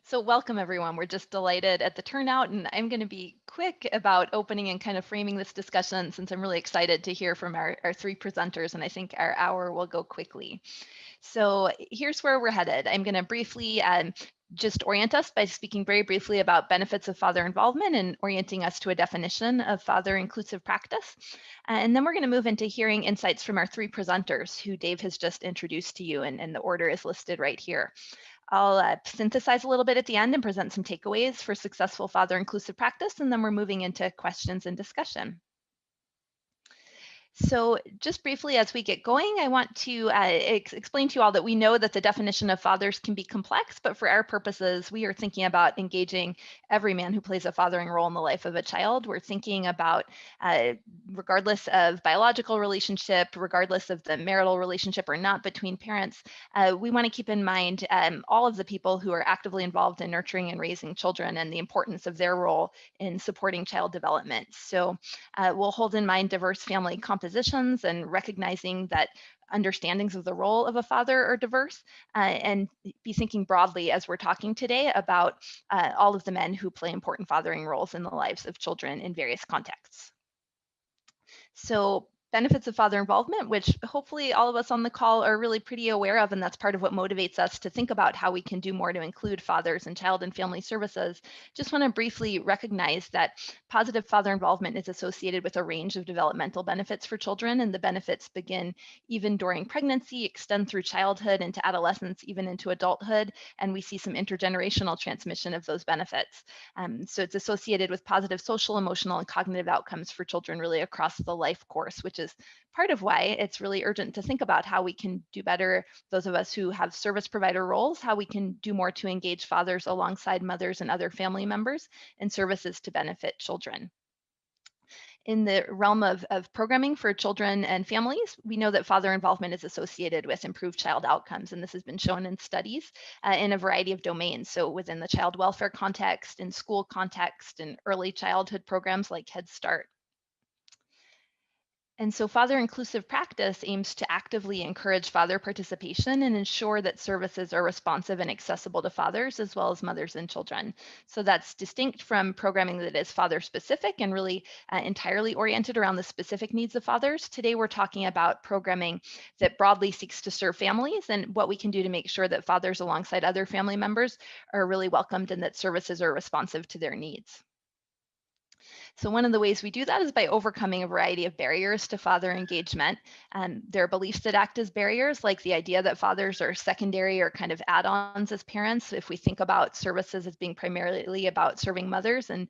So welcome everyone. We're just delighted at the turnout, and I'm going to be quick about opening and kind of framing this discussion since I'm really excited to hear from our three presenters, and I think our hour will go quickly. So here's where we're headed. I'm going to briefly just orient us by speaking very briefly about benefits of father involvement and orienting us to a definition of father inclusive practice. And then we're going to move into hearing insights from our three presenters who Dave has just introduced to you, and the order is listed right here. I'll synthesize a little bit at the end and present some takeaways for successful father inclusive practice, and then we're moving into questions and discussion. So just briefly as we get going, I want to explain to you all that we know that the definition of fathers can be complex, but for our purposes, we are thinking about engaging every man who plays a fathering role in the life of a child. We're thinking about, regardless of biological relationship, regardless of the marital relationship or not between parents, we want to keep in mind all of the people who are actively involved in nurturing and raising children and the importance of their role in supporting child development. So we'll hold in mind diverse family compositions and recognizing that understandings of the role of a father are diverse, and be thinking broadly as we're talking today about all of the men who play important fathering roles in the lives of children in various contexts. So benefits of father involvement, which hopefully all of us on the call are really pretty aware of, and that's part of what motivates us to think about how we can do more to include fathers in child and family services. Just want to briefly recognize that positive father involvement is associated with a range of developmental benefits for children, and the benefits begin even during pregnancy, extend through childhood into adolescence, even into adulthood, and we see some intergenerational transmission of those benefits. So it's associated with positive social, emotional, and cognitive outcomes for children really across the life course, which is part of why it's really urgent to think about how we can do better, those of us who have service provider roles, how we can do more to engage fathers alongside mothers and other family members in services to benefit children. In the realm of programming for children and families, we know that father involvement is associated with improved child outcomes, and this has been shown in studies in a variety of domains. So within the child welfare context, in school context, in early childhood programs like Head Start. And so father inclusive practice aims to actively encourage father participation and ensure that services are responsive and accessible to fathers as well as mothers and children. So that's distinct from programming that is father specific and really entirely oriented around the specific needs of fathers. Today we're talking about programming that broadly seeks to serve families and what we can do to make sure that fathers alongside other family members are really welcomed and that services are responsive to their needs. So one of the ways we do that is by overcoming a variety of barriers to father engagement. There are beliefs that act as barriers, like the idea that fathers are secondary or kind of add-ons as parents. If we think about services as being primarily about serving mothers and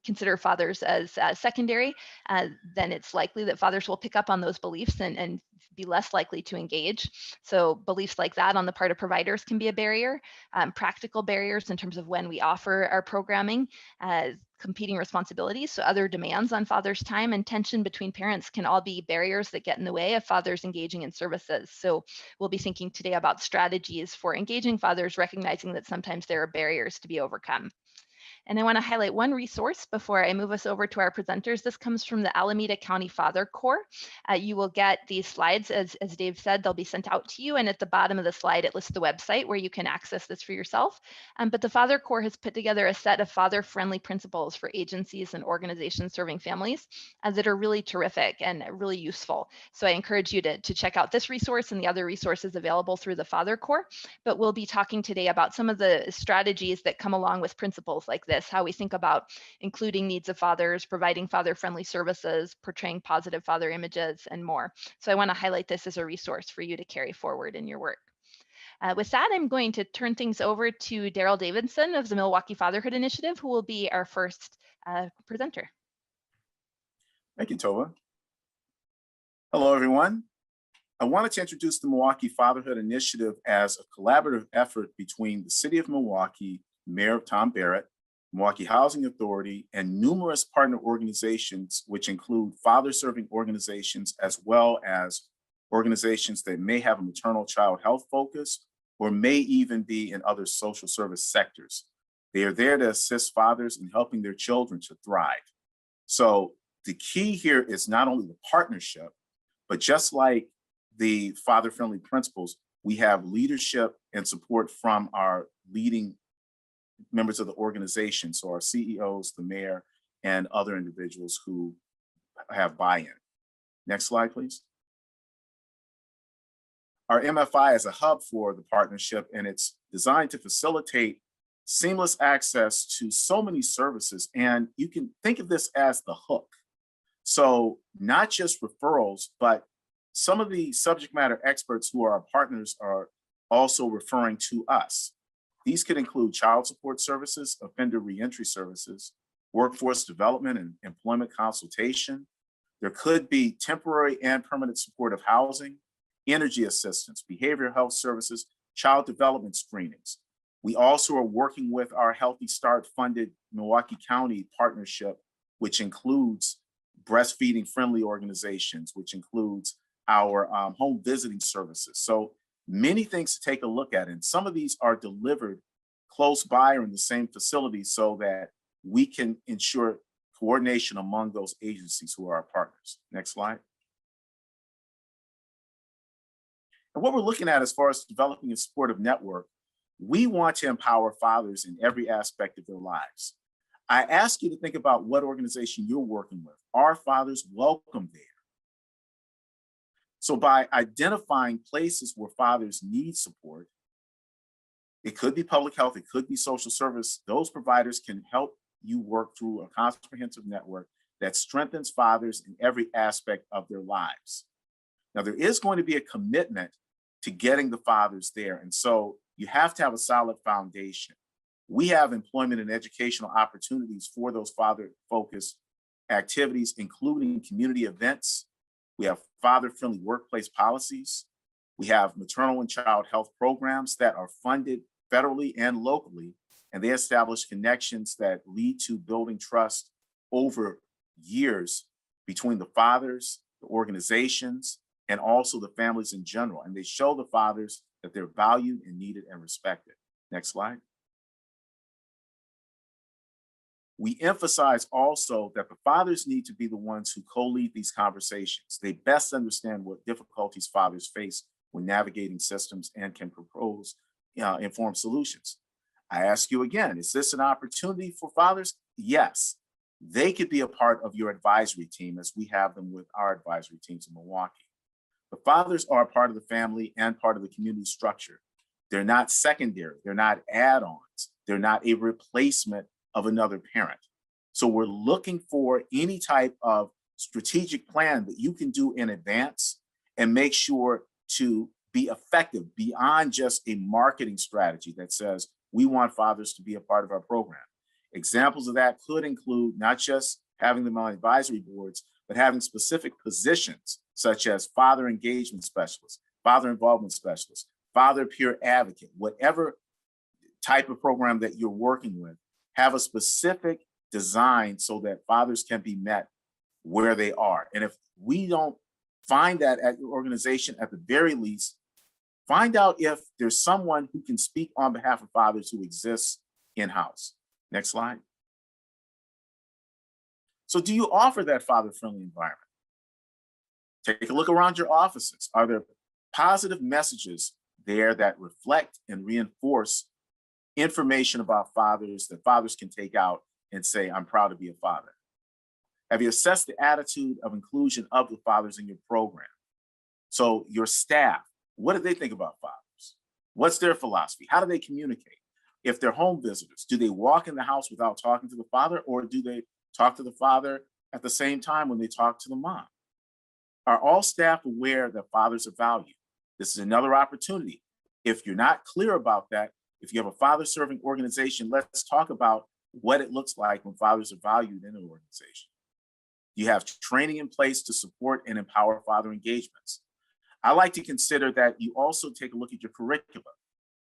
consider fathers as secondary, then it's likely that fathers will pick up on those beliefs and be less likely to engage. So beliefs like that on the part of providers can be a barrier. Practical barriers in terms of when we offer our programming, competing responsibilities, so other demands on father's time and tension between parents can all be barriers that get in the way of fathers engaging in services. So we'll be thinking today about strategies for engaging fathers, recognizing that sometimes there are barriers to be overcome. And I want to highlight one resource before I move us over to our presenters. This comes from the Alameda County Father Corps. You will get these slides, as Dave said, they'll be sent out to you. And at the bottom of the slide, it lists the website where you can access this for yourself. But the Father Corps has put together a set of father-friendly principles for agencies and organizations serving families that are really terrific and really useful. So I encourage you to check out this resource and the other resources available through the Father Corps. But we'll be talking today about some of the strategies that come along with principles like this, how we think about including needs of fathers, providing father-friendly services, portraying positive father images, and more. So I want to highlight this as a resource for you to carry forward in your work. With that, I'm going to turn things over to Daryl Davidson of the Milwaukee Fatherhood Initiative, who will be our first presenter. Thank you, Tova. Hello, everyone. I wanted to introduce the Milwaukee Fatherhood Initiative as a collaborative effort between the City of Milwaukee, Mayor Tom Barrett, Milwaukee Housing Authority, and numerous partner organizations, which include father-serving organizations, as well as organizations that may have a maternal child health focus or may even be in other social service sectors. They are there to assist fathers in helping their children to thrive. So the key here is not only the partnership, but just like the father-friendly principles, we have leadership and support from our leading members of the organization, so our CEOs, the mayor, and other individuals who have buy-in. Next slide, please. Our MFI is a hub for the partnership, and it's designed to facilitate seamless access to so many services. And you can think of this as the hook. So not just referrals, but some of the subject matter experts who are our partners are also referring to us. These could include child support services, offender reentry services, workforce development and employment consultation. There could be temporary and permanent supportive housing, energy assistance, behavioral health services, child development screenings. We also are working with our Healthy Start funded Milwaukee County partnership, which includes breastfeeding friendly organizations, which includes our home visiting services. So many things to take a look at. And some of these are delivered close by or in the same facility so that we can ensure coordination among those agencies who are our partners. Next slide. And what we're looking at as far as developing a supportive network, we want to empower fathers in every aspect of their lives. I ask you to think about what organization you're working with. Are fathers welcome there? So by identifying places where fathers need support, it could be public health, it could be social service, those providers can help you work through a comprehensive network that strengthens fathers in every aspect of their lives. Now, there is going to be a commitment to getting the fathers there. And so you have to have a solid foundation. We have employment and educational opportunities for those father-focused activities, including community events. We have father-friendly workplace policies. We have maternal and child health programs that are funded federally and locally, and they establish connections that lead to building trust over years between the fathers, the organizations, and also the families in general. And they show the fathers that they're valued and needed and respected. Next slide. We emphasize also that the fathers need to be the ones who co-lead these conversations. They best understand what difficulties fathers face when navigating systems and can propose informed solutions. I ask you again, is this an opportunity for fathers? Yes, they could be a part of your advisory team as we have them with our advisory teams in Milwaukee. The fathers are a part of the family and part of the community structure. They're not secondary, they're not add-ons, they're not a replacement of another parent. So we're looking for any type of strategic plan that you can do in advance and make sure to be effective beyond just a marketing strategy that says, we want fathers to be a part of our program. Examples of that could include not just having them on advisory boards, but having specific positions such as father engagement specialist, father involvement specialist, father peer advocate, whatever type of program that you're working with, have a specific design so that fathers can be met where they are. And if we don't find that at your organization, at the very least, find out if there's someone who can speak on behalf of fathers who exists in-house. Next slide. So do you offer that father-friendly environment? Take a look around your offices. Are there positive messages there that reflect and reinforce information about fathers that fathers can take out and say, I'm proud to be a father? Have you assessed the attitude of inclusion of the fathers in your program? So your staff, what do they think about fathers? What's their philosophy? How do they communicate? If they're home visitors, do they walk in the house without talking to the father, or do they talk to the father at the same time when they talk to the mom? Are all staff aware that fathers are valued? This is another opportunity. If you're not clear about that, if you have a father-serving organization, let's talk about what it looks like when fathers are valued in an organization. You have training in place to support and empower father engagements. I like to consider that you also take a look at your curricula.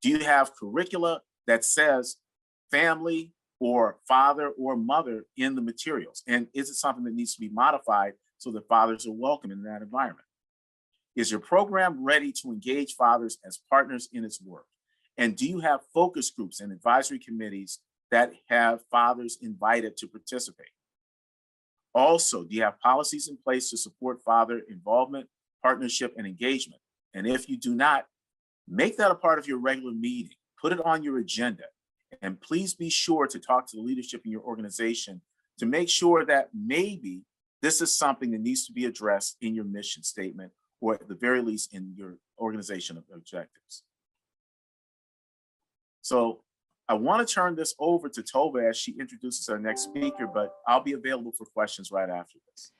Do you have curricula that says family or father or mother in the materials? And is it something that needs to be modified so that fathers are welcome in that environment? Is your program ready to engage fathers as partners in its work? And do you have focus groups and advisory committees that have fathers invited to participate? Also, do you have policies in place to support father involvement, partnership, and engagement? And if you do not, make that a part of your regular meeting. Put it on your agenda And please be sure to talk to the leadership in your organization to make sure that maybe this is something that needs to be addressed in your mission statement, or at the very least in your organization objectives. So I want to turn this over to Tova as she introduces our next speaker, but I'll be available for questions right after this.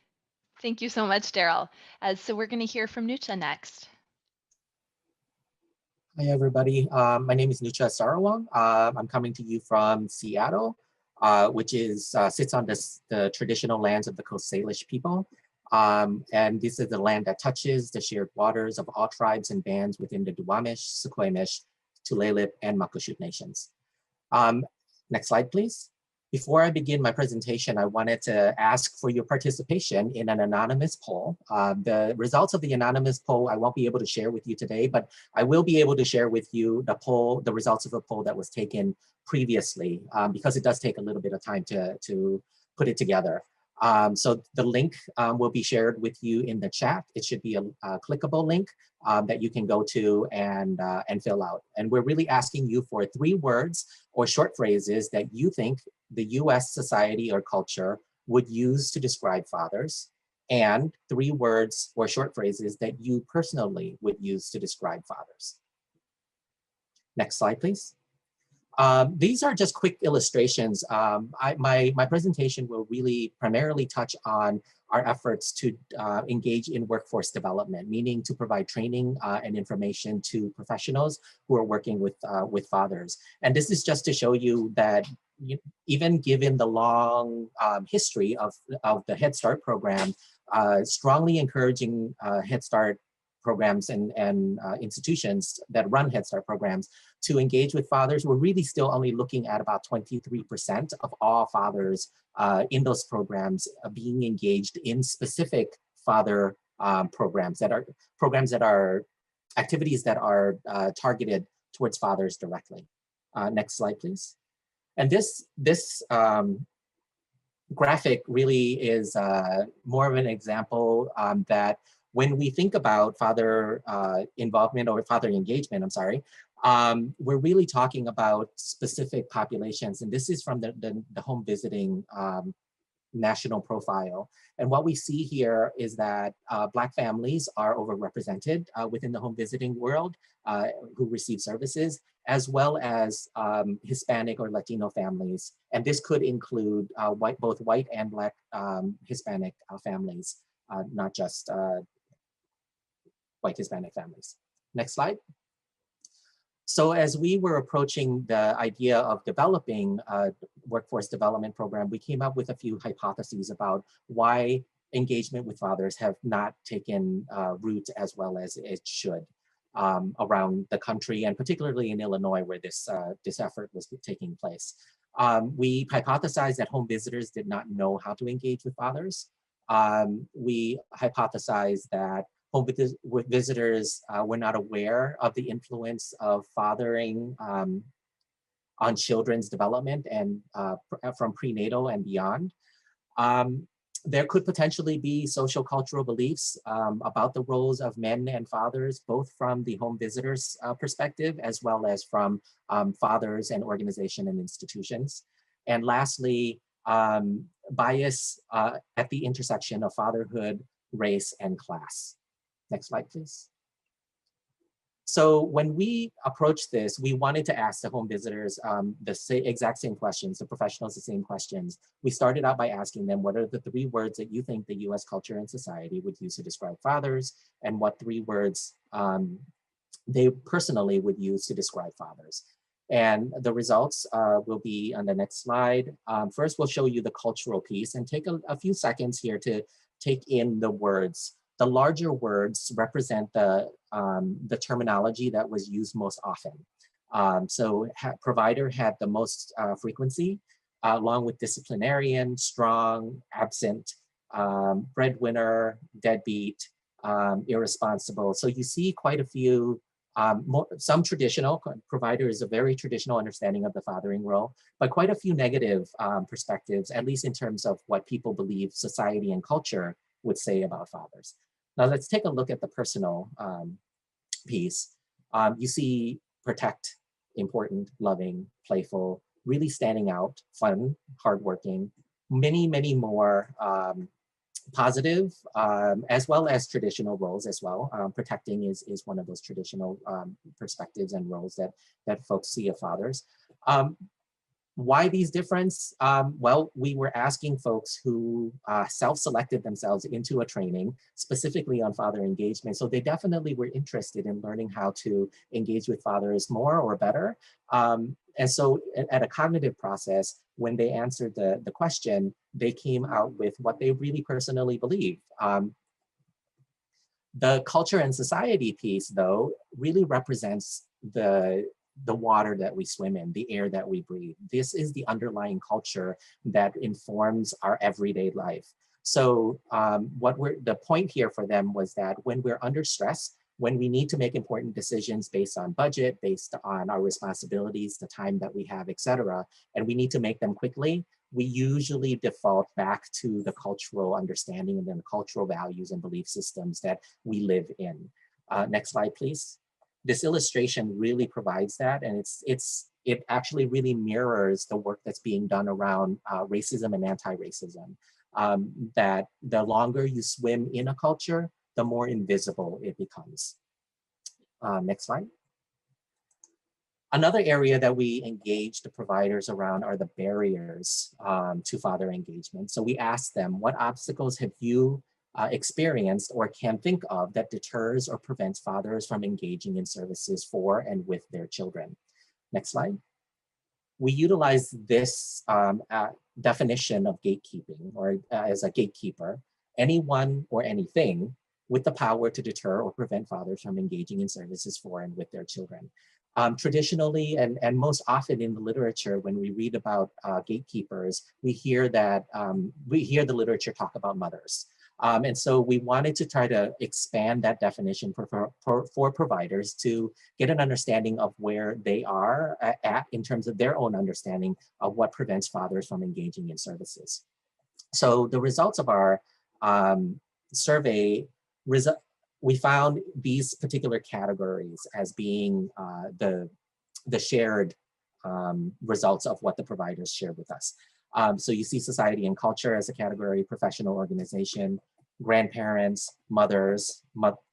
Thank you so much, Daryl. So we're going to hear from Nucha next. Hi, everybody. My name is Nucha Sarawang. I'm coming to you from Seattle, which sits on the traditional lands of the Coast Salish people. And this is the land that touches the shared waters of all tribes and bands within the Duwamish, Suquamish, Tulalip, and Muckleshoot nations. Next slide, please. Before I begin my presentation, I wanted to ask for your participation in an anonymous poll. The results of the anonymous poll I won't be able to share with you today, but I will be able to share with you the results of a poll that was taken previously, because it does take a little bit of time to put it together. So the link will be shared with you in the chat. It should be a clickable link that you can go to and fill out. And we're really asking you for 3 words or short phrases that you think the US society or culture would use to describe fathers, and 3 words or short phrases that you personally would use to describe fathers. Next slide, please. These are just quick illustrations. My presentation will really primarily touch on our efforts to engage in workforce development, meaning to provide training and information to professionals who are working with fathers. And this is just to show you that even given the long history of the Head Start program, strongly encouraging Head Start programs and institutions that run Head Start programs to engage with fathers, we're really still only looking at about 23% of all fathers in those programs being engaged in specific father programs that are activities that are targeted towards fathers directly. Next slide, please. And this graphic really is more of an example that when we think about father involvement or father engagement, we're really talking about specific populations. And this is from the home visiting national profile. And what we see here is that Black families are overrepresented within the home visiting world who receive services, as well as Hispanic or Latino families. And this could include both white and Black Hispanic families, not just white Hispanic families. Next slide. So as we were approaching the idea of developing a workforce development program, we came up with a few hypotheses about why engagement with fathers have not taken root as well as it should around the country, and particularly in Illinois, where this effort was taking place. We hypothesized that home visitors did not know how to engage with fathers. We hypothesized that home visitors were not aware of the influence of fathering on children's development and from prenatal and beyond. There could potentially be social cultural beliefs about the roles of men and fathers, both from the home visitors' perspective, as well as from fathers and organization and institutions. And lastly, bias at the intersection of fatherhood, race, and class. Next slide, please. So when we approached this, we wanted to ask the home visitors the exact same questions, the professionals the same questions. We started out by asking them, what are the 3 words that you think the US culture and society would use to describe fathers, and what 3 words they personally would use to describe fathers. And the results will be on the next slide. First, we'll show you the cultural piece and take a few seconds here to take in the words. The larger words represent the terminology that was used most often. So provider had the most frequency, along with disciplinarian, strong, absent, breadwinner, deadbeat, irresponsible. So you see quite a few, some traditional, provider is a very traditional understanding of the fathering role, but quite a few negative perspectives, at least in terms of what people believe society and culture would say about fathers. Now let's take a look at the personal piece. You see protect, important, loving, playful, really standing out, fun, hardworking, many more positive, as well as traditional roles as well. Protecting is one of those traditional perspectives and roles that folks see of fathers. Why these difference? Well, we were asking folks who self-selected themselves into a training specifically on father engagement. So they definitely were interested in learning how to engage with fathers more or better. And so at a cognitive process, when they answered the question, they came out with what they really personally believe. The culture and society piece, though, really represents the water that we swim in, the air that we breathe. This is the underlying culture that informs our everyday life. So the point here for them was that when we're under stress, when we need to make important decisions based on budget, based on our responsibilities, the time that we have, et cetera, and we need to make them quickly, we usually default back to the cultural understanding and then the cultural values and belief systems that we live in. Next slide, please. This illustration really provides that, and it actually really mirrors the work that's being done around racism and anti-racism. That the longer you swim in a culture, the more invisible it becomes. Next slide. Another area that we engage the providers around are the barriers to father engagement. So we asked them, what obstacles have you experienced or can think of that deters or prevents fathers from engaging in services for and with their children? Next slide. We utilize this definition of gatekeeping, or as a gatekeeper, anyone or anything with the power to deter or prevent fathers from engaging in services for and with their children. Traditionally, and most often in the literature, when we read about gatekeepers, we hear the literature talk about mothers. And so we wanted to try to expand that definition for providers to get an understanding of where they are at in terms of their own understanding of what prevents fathers from engaging in services. So the results of our survey, we found these particular categories as being the shared results of what the providers shared with us. So you see society and culture as a category, professional organization, grandparents, mothers,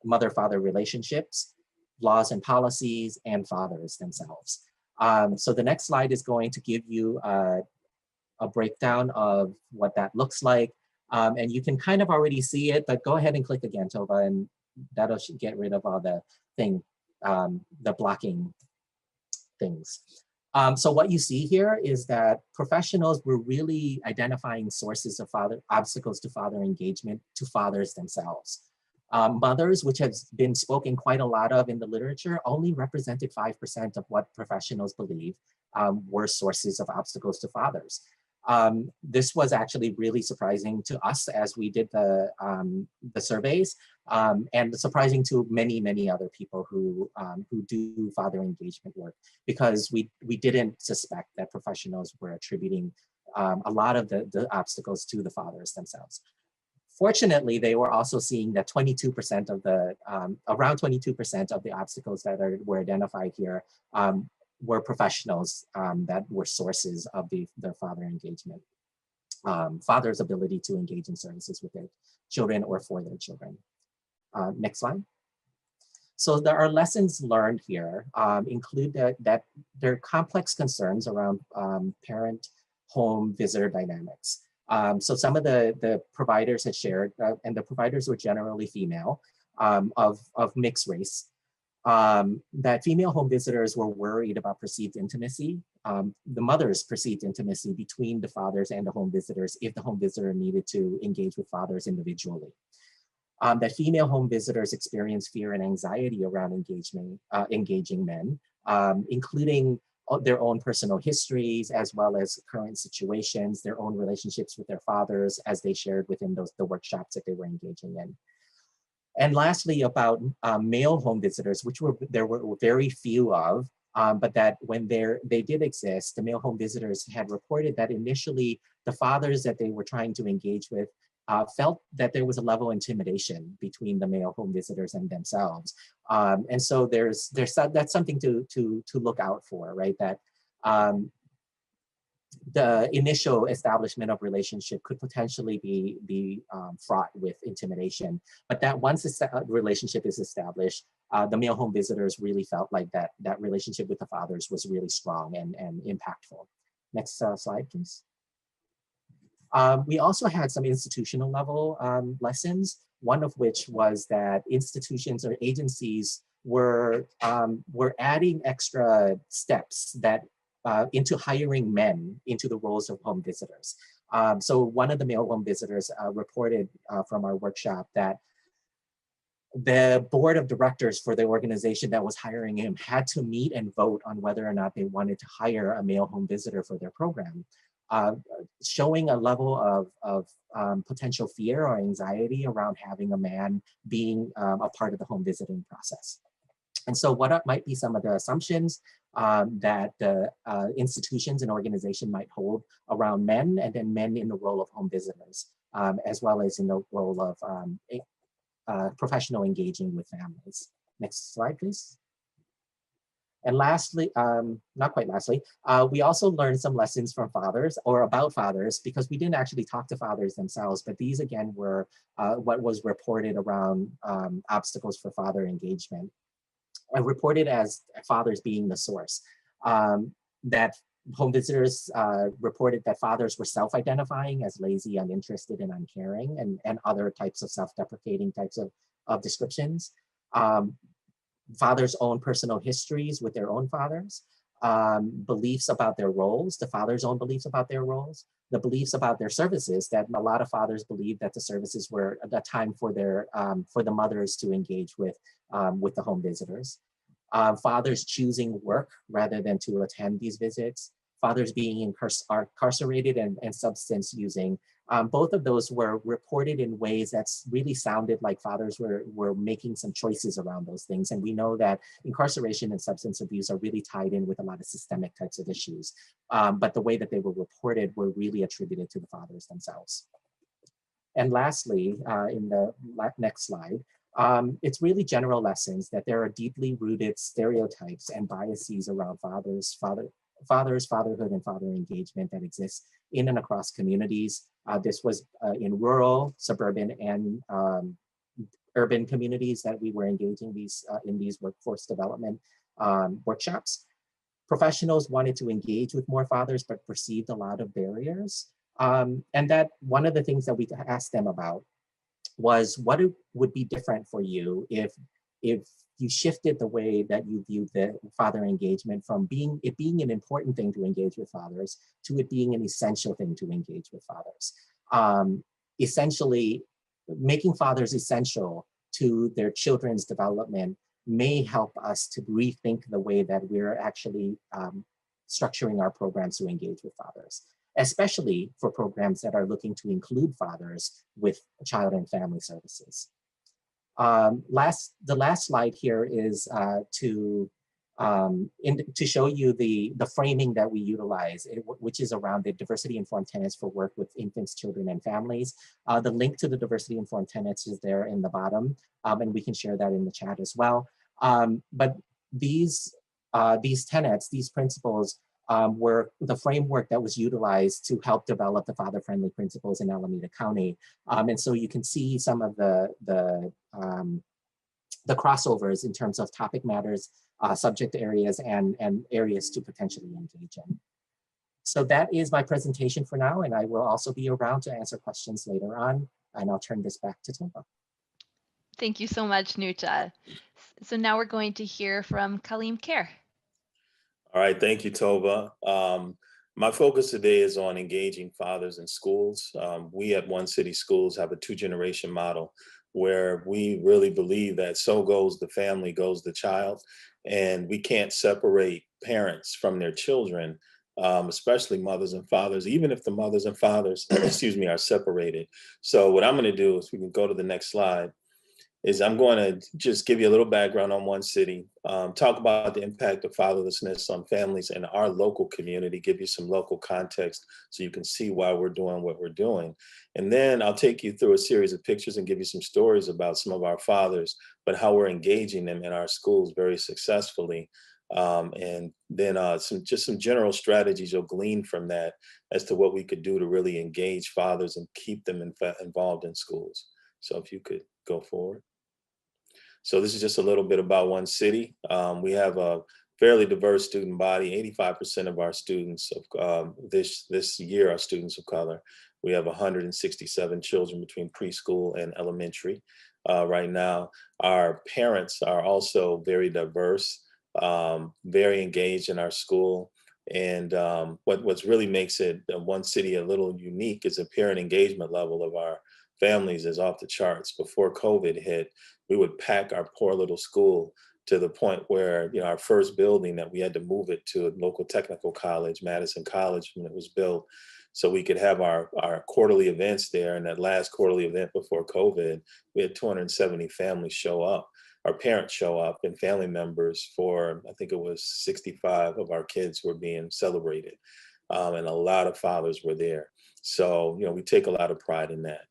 mother-father relationships, laws and policies, and fathers themselves. So the next slide is going to give you a breakdown of what that looks like. And you can kind of already see it, but go ahead and click again, Tova, and that'll get rid of all the the blocking things. So what you see here is that professionals were really identifying sources of obstacles to father engagement to fathers themselves. Mothers, which has been spoken quite a lot of in the literature, only represented 5% of what professionals believe were sources of obstacles to fathers. This was actually really surprising to us as we did the surveys, and surprising to many other people who do father engagement work, because we didn't suspect that professionals were attributing a lot of the obstacles to the fathers themselves. Fortunately, they were also seeing that 22% of around 22% of the obstacles that were identified here were professionals that were sources of their father engagement, father's ability to engage in services with their children or for their children. Next slide. So there are lessons learned here, include that there are complex concerns around parent-home visitor dynamics. So some of the providers had shared, and the providers were generally female, of mixed race, that female home visitors were worried about perceived intimacy, the mother's perceived intimacy between the fathers and the home visitors if the home visitor needed to engage with fathers individually. That female home visitors experience fear and anxiety around engaging men, including their own personal histories, as well as current situations, their own relationships with their fathers, as they shared within the workshops that they were engaging in. And lastly, about male home visitors, which there were very few of, but that when they did exist, the male home visitors had reported that initially the fathers that they were trying to engage with felt that there was a level of intimidation between the male home visitors and themselves. And so that's something to look out for, right? That the initial establishment of relationship could potentially be fraught with intimidation, but that once a relationship is established, the male home visitors really felt like that relationship with the fathers was really strong and impactful. Next slide, please. We also had some institutional level lessons, one of which was that institutions or agencies were adding extra steps that into hiring men into the roles of home visitors. So one of the male home visitors reported from our workshop that the board of directors for the organization that was hiring him had to meet and vote on whether or not they wanted to hire a male home visitor for their program, showing a level of potential fear or anxiety around having a man being a part of the home visiting process. And so what might be some of the assumptions that the institutions and organization might hold around men, and then men in the role of home visitors, as well as in the role of professional engaging with families. Next slide, please. And lastly, not quite lastly, we also learned some lessons from fathers or about fathers, because we didn't actually talk to fathers themselves, but these again were what was reported around obstacles for father engagement. Reported as fathers being the source. That home visitors reported that fathers were self-identifying as lazy, uninterested, and uncaring, and other types of self-deprecating types of descriptions. Fathers' own personal histories with their own fathers, beliefs about their roles, the father's own beliefs about their roles, the beliefs about their services, that a lot of fathers believed that the services were a time for the mothers to engage with the home visitors. Fathers choosing work rather than to attend these visits, fathers being incarcerated and substance using. Both of those were reported in ways that really sounded like fathers were making some choices around those things. And we know that incarceration and substance abuse are really tied in with a lot of systemic types of issues. But the way that they were reported were really attributed to the fathers themselves. And lastly, in the next slide, it's really general lessons that there are deeply rooted stereotypes and biases around fatherhood, and father engagement that exists in and across communities. This was in rural, suburban, and urban communities that we were engaging in these workforce development workshops. Professionals wanted to engage with more fathers, but perceived a lot of barriers. And that one of the things that we asked them about was what it would be different for you if you shifted the way that you viewed the father engagement from being an important thing to engage with fathers to it being an essential thing to engage with fathers. Essentially, making fathers essential to their children's development may help us to rethink the way that we're actually structuring our programs to engage with fathers, especially for programs that are looking to include fathers with child and family services. The last slide here is to show you the framing that we utilize, which is around the diversity-informed tenets for work with infants, children, and families. The link to the diversity-informed tenets is there in the bottom, and we can share that in the chat as well. But these tenets, these principles, were the framework that was utilized to help develop the father-friendly principles in Alameda County. And so you can see some of the crossovers in terms of topic matters, subject areas, and areas to potentially engage in. So that is my presentation for now, and I will also be around to answer questions later on, and I'll turn this back to Tova. Thank you so much, Nucha. So now we're going to hear from Kaleem Kher. All right, thank you, Tova. My focus today is on engaging fathers in schools. We at One City Schools have a two-generation model where we really believe that so goes the family, goes the child, and we can't separate parents from their children, especially mothers and fathers, even if the mothers and fathers, excuse me, are separated. So what I'm going to do is we can go to the next slide. is I'm going to just give you a little background on one city, talk about the impact of fatherlessness on families in our local community, give you some local context so you can see why we're doing what we're doing. And then I'll take you through a series of pictures and give you some stories about some of our fathers, but how we're engaging them in our schools very successfully. And then some general strategies you'll glean from that as to what we could do to really engage fathers and keep them involved in schools. So if you could go forward. So this is just a little bit about one city. We have a fairly diverse student body. 85% of our students of this year are students of color. We have 167 children between preschool and elementary. Right now, our parents are also very diverse, very engaged in our school. And what's really makes it one city a little unique is the parent engagement level of our families is off the charts. Before COVID hit, we would pack our poor little school to the point where, our first building that we had to move it to a local technical college, Madison College, when it was built, so we could have our quarterly events there. And that last quarterly event before COVID, we had 270 families show up. Our parents show up and family members for, I think it was 65 of our kids were being celebrated. And a lot of fathers were there. So, we take a lot of pride in that.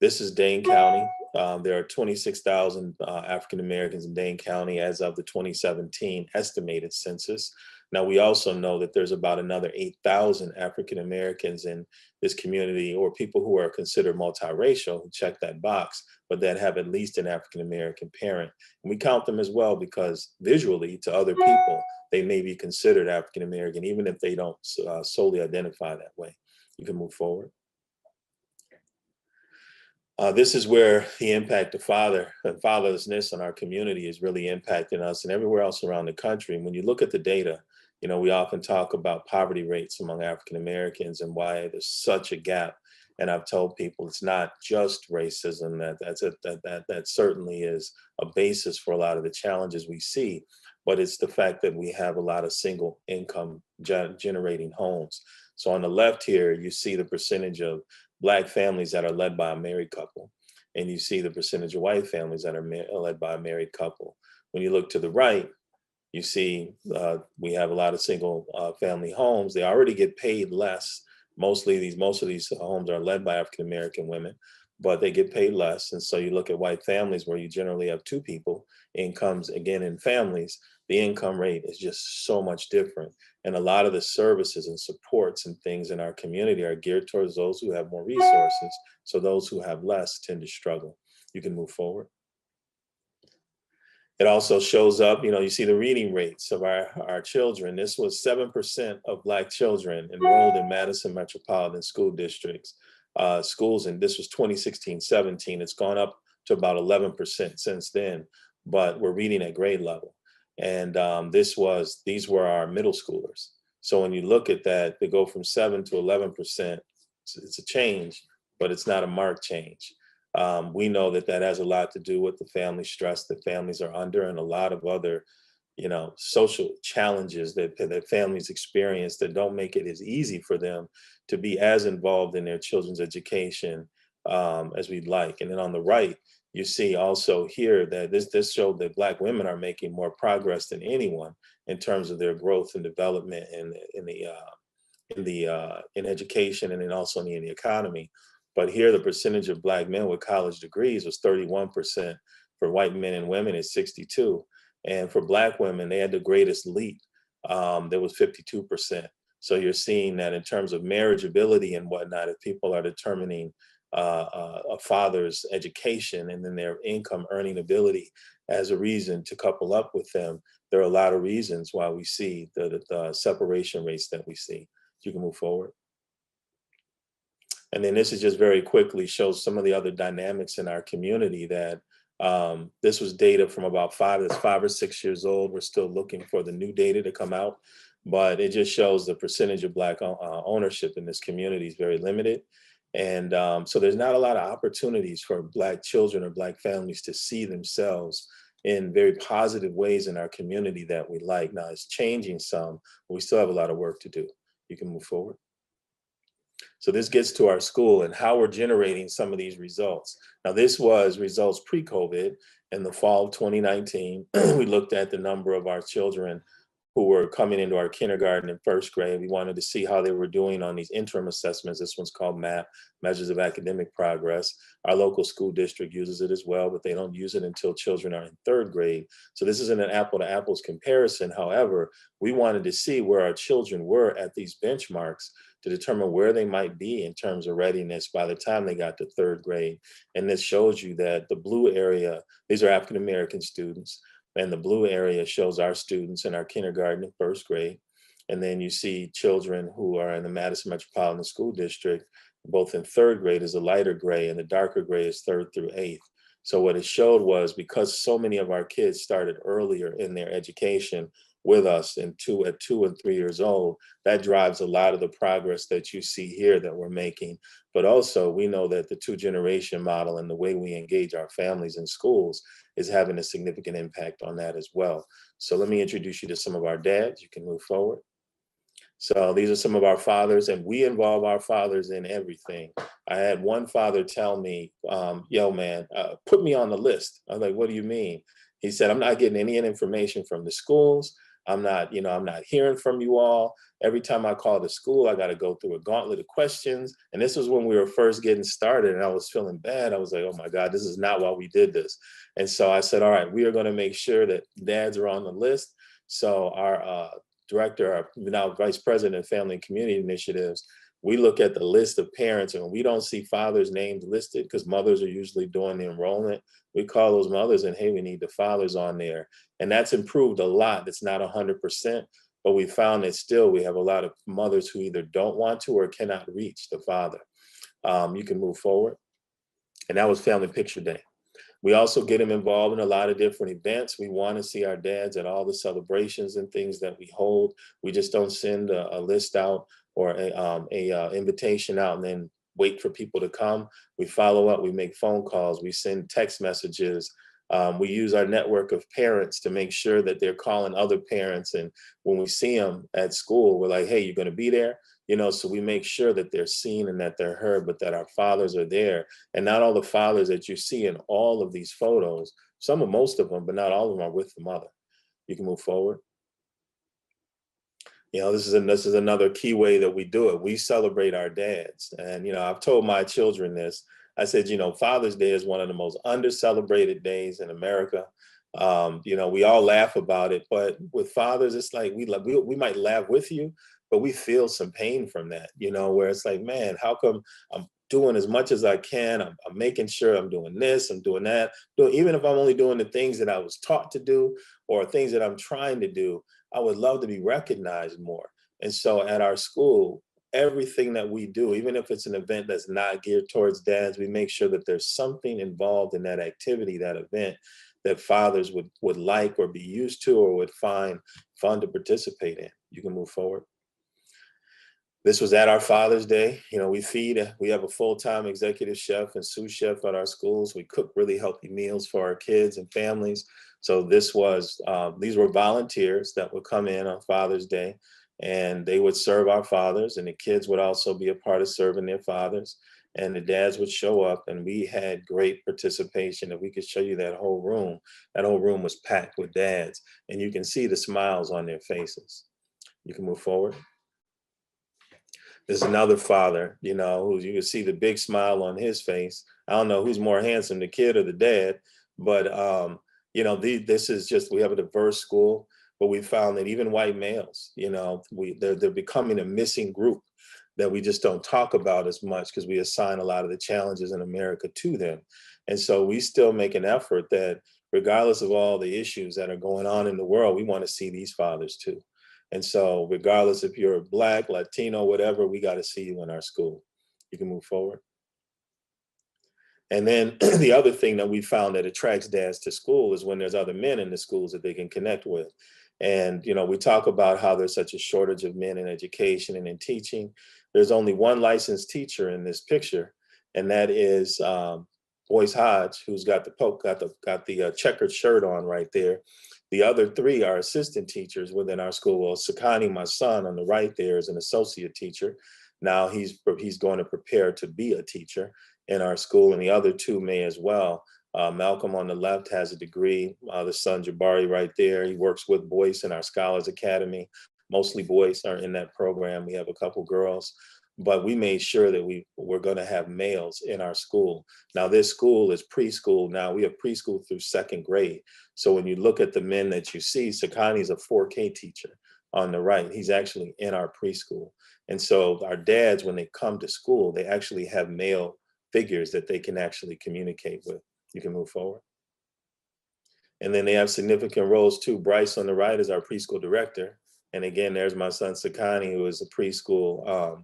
This is Dane County. There are 26,000 African Americans in Dane County as of the 2017 estimated census. Now, we also know that there's about another 8,000 African Americans in this community, or people who are considered multiracial, who check that box, but that have at least an African American parent. And we count them as well because visually, to other people, they may be considered African American, even if they don't solely identify that way. You can move forward. This is where the impact of fatherlessness in our community is really impacting us and everywhere else around the country. And when you look at the data, we often talk about poverty rates among African Americans and why there's such a gap. And I've told people it's not just racism, that certainly is a basis for a lot of the challenges we see, but it's the fact that we have a lot of single income generating homes. So on the left here, you see the percentage of Black families that are led by a married couple, and you see the percentage of white families that are led by a married couple. When you look to the right, you see we have a lot of single family homes. They already get paid less. Most of these homes are led by African American women, but they get paid less. And so you look at white families where you generally have two people, incomes again in families, the income rate is just so much different. And a lot of the services and supports and things in our community are geared towards those who have more resources. So those who have less tend to struggle. You can move forward. It also shows up, you see the reading rates of our children. This was 7% of Black children enrolled in Madison Metropolitan School District's schools, and this was 2016-17. It's gone up to about 11% since then, but we're reading at grade level. And these were our middle schoolers. So when you look at that, they go from 7 to 11%. It's a change, but it's not a marked change. We know that has a lot to do with the family stress that families are under and a lot of other, social challenges that families experience that don't make it as easy for them to be as involved in their children's education as we'd like. And then on the right, you see also here that this showed that Black women are making more progress than anyone in terms of their growth and development in education and then also in the economy. But here, the percentage of Black men with college degrees was 31%. For white men and women, it's 62%. And for Black women, they had the greatest leap. There was 52%. So you're seeing that in terms of marriageability and whatnot, if people are determining a father's education and then their income earning ability as a reason to couple up with them, there are a lot of reasons why we see the separation rates that we see. You can move forward. And then this is just very quickly shows some of the other dynamics in our community that this was data from about 5 or 6 years old. We're still looking for the new data to come out, but it just shows the percentage of Black ownership in this community is very limited. And so there's not a lot of opportunities for Black children or Black families to see themselves in very positive ways in our community that we like. Now it's changing some, but we still have a lot of work to do. You can move forward. So this gets to our school and how we're generating some of these results. Now, this was results pre-COVID. In the fall of 2019, we looked at the number of our children who were coming into our kindergarten and first grade. We wanted to see how they were doing on these interim assessments. This one's called MAP, Measures of Academic Progress. Our local school district uses it as well, but they don't use it until children are in third grade. So this isn't an apple to apples comparison. However, we wanted to see where our children were at these benchmarks to determine where they might be in terms of readiness by the time they got to third grade. And this shows you that the blue area, these are African-American students, and the blue area shows our students in our kindergarten and first grade. And then you see children who are in the Madison Metropolitan School District, both in third grade is a lighter gray and the darker gray is third through eighth. So what it showed was because so many of our kids started earlier in their education with us at 2 and 3 years old, that drives a lot of the progress that you see here that we're making. But also we know that the 2-generation model and the way we engage our families in schools is having a significant impact on that as well. So let me introduce you to some of our dads. You can move forward. So these are some of our fathers, and we involve our fathers in everything. I had one father tell me, yo man, put me on the list. I was like, what do you mean? He said, I'm not getting any information from the schools. I'm not hearing from you all. Every time I call the school, I got to go through a gauntlet of questions. And this was when we were first getting started and I was feeling bad. I was like, oh my God, this is not why we did this. And so I said, all right, we are going to make sure that dads are on the list. So our director, our now vice president of family and community initiatives, we look at the list of parents and we don't see fathers' names listed because mothers are usually doing the enrollment. We call those mothers and hey, we need the fathers on there. And that's improved a lot. It's not 100%, but we found that still we have a lot of mothers who either don't want to or cannot reach the father. You can move forward. And that was Family Picture Day. We also get them involved in a lot of different events. We want to see our dads at all the celebrations and things that we hold. We just don't send a list out or a invitation out and then wait for people to come. We follow up, we make phone calls, we send text messages. We use our network of parents to make sure that they're calling other parents. And when we see them at school, we're like, hey, you're going to be there? You know, so we make sure that they're seen and that they're heard, but that our fathers are there. And not all the fathers that you see in all of these photos, most of them, but not all of them are with the mother. You can move forward. You know, this is another key way that we do it. We celebrate our dads. And, you know, I've told my children this. I said, you know, Father's Day is one of the most under-celebrated days in America. You know, we all laugh about it, but with fathers, it's like we might laugh with you, but we feel some pain from that, you know, where it's like, man, how come I'm doing as much as I can? I'm making sure I'm doing this, I'm doing that, even if I'm only doing the things that I was taught to do or things that I'm trying to do, I would love to be recognized more. And so at our school, everything that we do, even if it's an event that's not geared towards dads, we make sure that there's something involved in that activity, that event, that fathers would like or be used to or would find fun to participate in. You can move forward. This was at our Father's Day. You know, we have a full-time executive chef and sous chef at our schools. We cook really healthy meals for our kids and families. So these were volunteers that would come in on Father's Day and they would serve our fathers, and the kids would also be a part of serving their fathers. And the dads would show up and we had great participation. If we could show you that whole room was packed with dads and you can see the smiles on their faces. You can move forward. There's another father, you know, who you can see the big smile on his face. I don't know who's more handsome, the kid or the dad, but you know, we have a diverse school, but we found that even white males, you know, they're becoming a missing group that we just don't talk about as much because we assign a lot of the challenges in America to them. And so we still make an effort that regardless of all the issues that are going on in the world, we want to see these fathers too. And so regardless if you're Black, Latino, whatever, we got to see you in our school. You can move forward. And then the other thing that we found that attracts dads to school is when there's other men in the schools that they can connect with. And, you know, we talk about how there's such a shortage of men in education and in teaching. There's only one licensed teacher in this picture, and that is Boyce Hodge, who's got the checkered shirt on right there. The other three are assistant teachers within our school. Well, Sakani, my son, on the right there is an associate teacher. Now he's going to prepare to be a teacher in our school, and the other two may as well. Malcolm on the left has a degree. The son Jabari right there, he works with Boyce in our Scholars Academy. Mostly boys are in that program. We have a couple girls, but we made sure that we're going to have males in our school. Now this school is preschool. Now we have preschool through 2nd grade. So when you look at the men that you see, Sakani's a 4K teacher on the right. He's actually in our preschool. And so our dads, when they come to school, they actually have male figures that they can actually communicate with. You can move forward. And then they have significant roles too. Bryce on the right is our preschool director. And again, there's my son Sakani, who is a preschool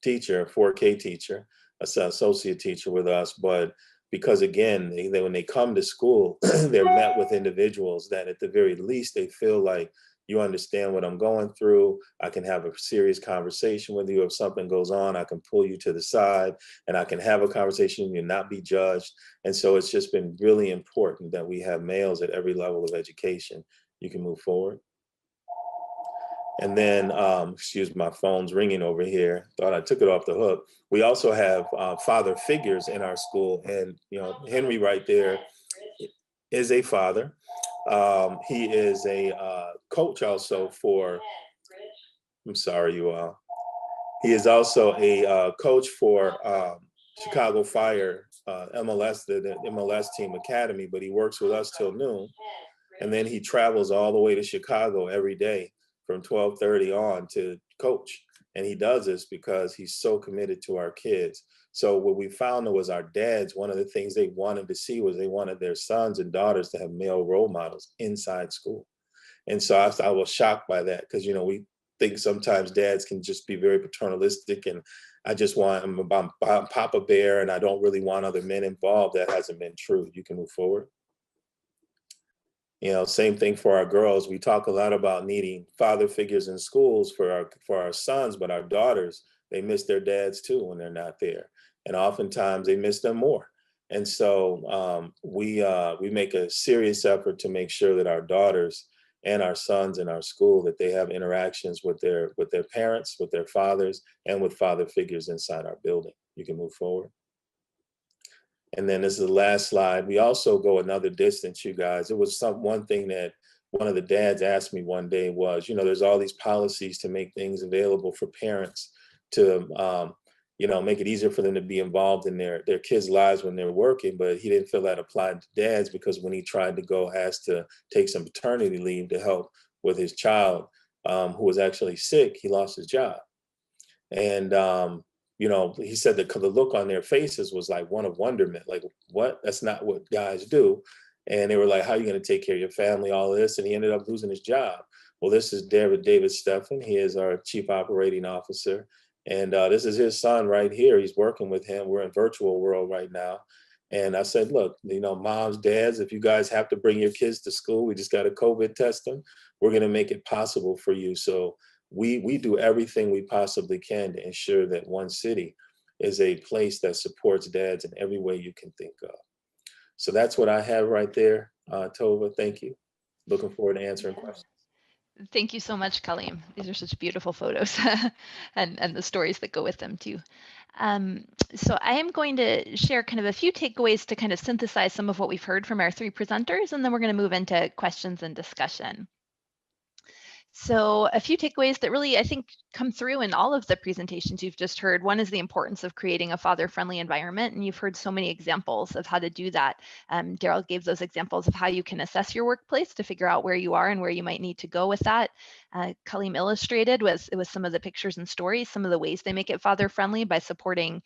teacher, 4K teacher, associate teacher with us. But because again, when they come to school, they're met with individuals that at the very least, they feel like you understand what I'm going through. I can have a serious conversation with you. If something goes on, I can pull you to the side and I can have a conversation and not be judged. And so it's just been really important that we have males at every level of education. You can move forward. And then, excuse my phone's ringing over here. Thought I took it off the hook. We also have father figures in our school. And, you know, Henry right there is a father. He is a coach also for, I'm sorry, you all. He is also a coach for Chicago Fire MLS, the MLS Team Academy, but he works with us till noon. And then he travels all the way to Chicago every day from 12:30 on to coach. And he does this because he's so committed to our kids. So what we found was our dads, one of the things they wanted to see was they wanted their sons and daughters to have male role models inside school. And so I was shocked by that because, you know, we think sometimes dads can just be very paternalistic and I just want, I'm Papa Bear and I don't really want other men involved. That hasn't been true. You can move forward. You know, same thing for our girls. We talk a lot about needing father figures in schools for our sons, but our daughters, they miss their dads too when they're not there. And oftentimes they miss them more. And so we make a serious effort to make sure that our daughters and our sons in our school, that they have interactions with their parents, with their fathers, and with father figures inside our building. You can move forward. And then this is the last slide. We also go another distance, you guys. It was one thing that one of the dads asked me one day was, you know, there's all these policies to make things available for parents to, you know, make it easier for them to be involved in their kids' lives when they're working, but he didn't feel that applied to dads because when he tried to go ask to take some paternity leave to help with his child who was actually sick, he lost his job. And you know, he said that the look on their faces was like one of wonderment, like, what? That's not what guys do. And they were like, how are you going to take care of your family, all this? And he ended up losing his job. Well, this is David Steffen. He is our chief operating officer. And this is his son right here. He's working with him. We're in virtual world right now. And I said, look, you know, moms, dads, if you guys have to bring your kids to school, we just got to COVID test them. We're going to make it possible for you. So we do everything we possibly can to ensure that One City is a place that supports dads in every way you can think of. So that's what I have right there, Tova. Thank you. Looking forward to answering questions. Thank you so much, Kaleem. These are such beautiful photos and the stories that go with them too. So I am going to share kind of a few takeaways to kind of synthesize some of what we've heard from our three presenters, and then we're going to move into questions and discussion. So a few takeaways that really, I think, come through in all of the presentations you've just heard. One is the importance of creating a father-friendly environment, and you've heard so many examples of how to do that. Daryl gave those examples of how you can assess your workplace to figure out where you are and where you might need to go with that. Kaleem illustrated with some of the pictures and stories, some of the ways they make it father-friendly by supporting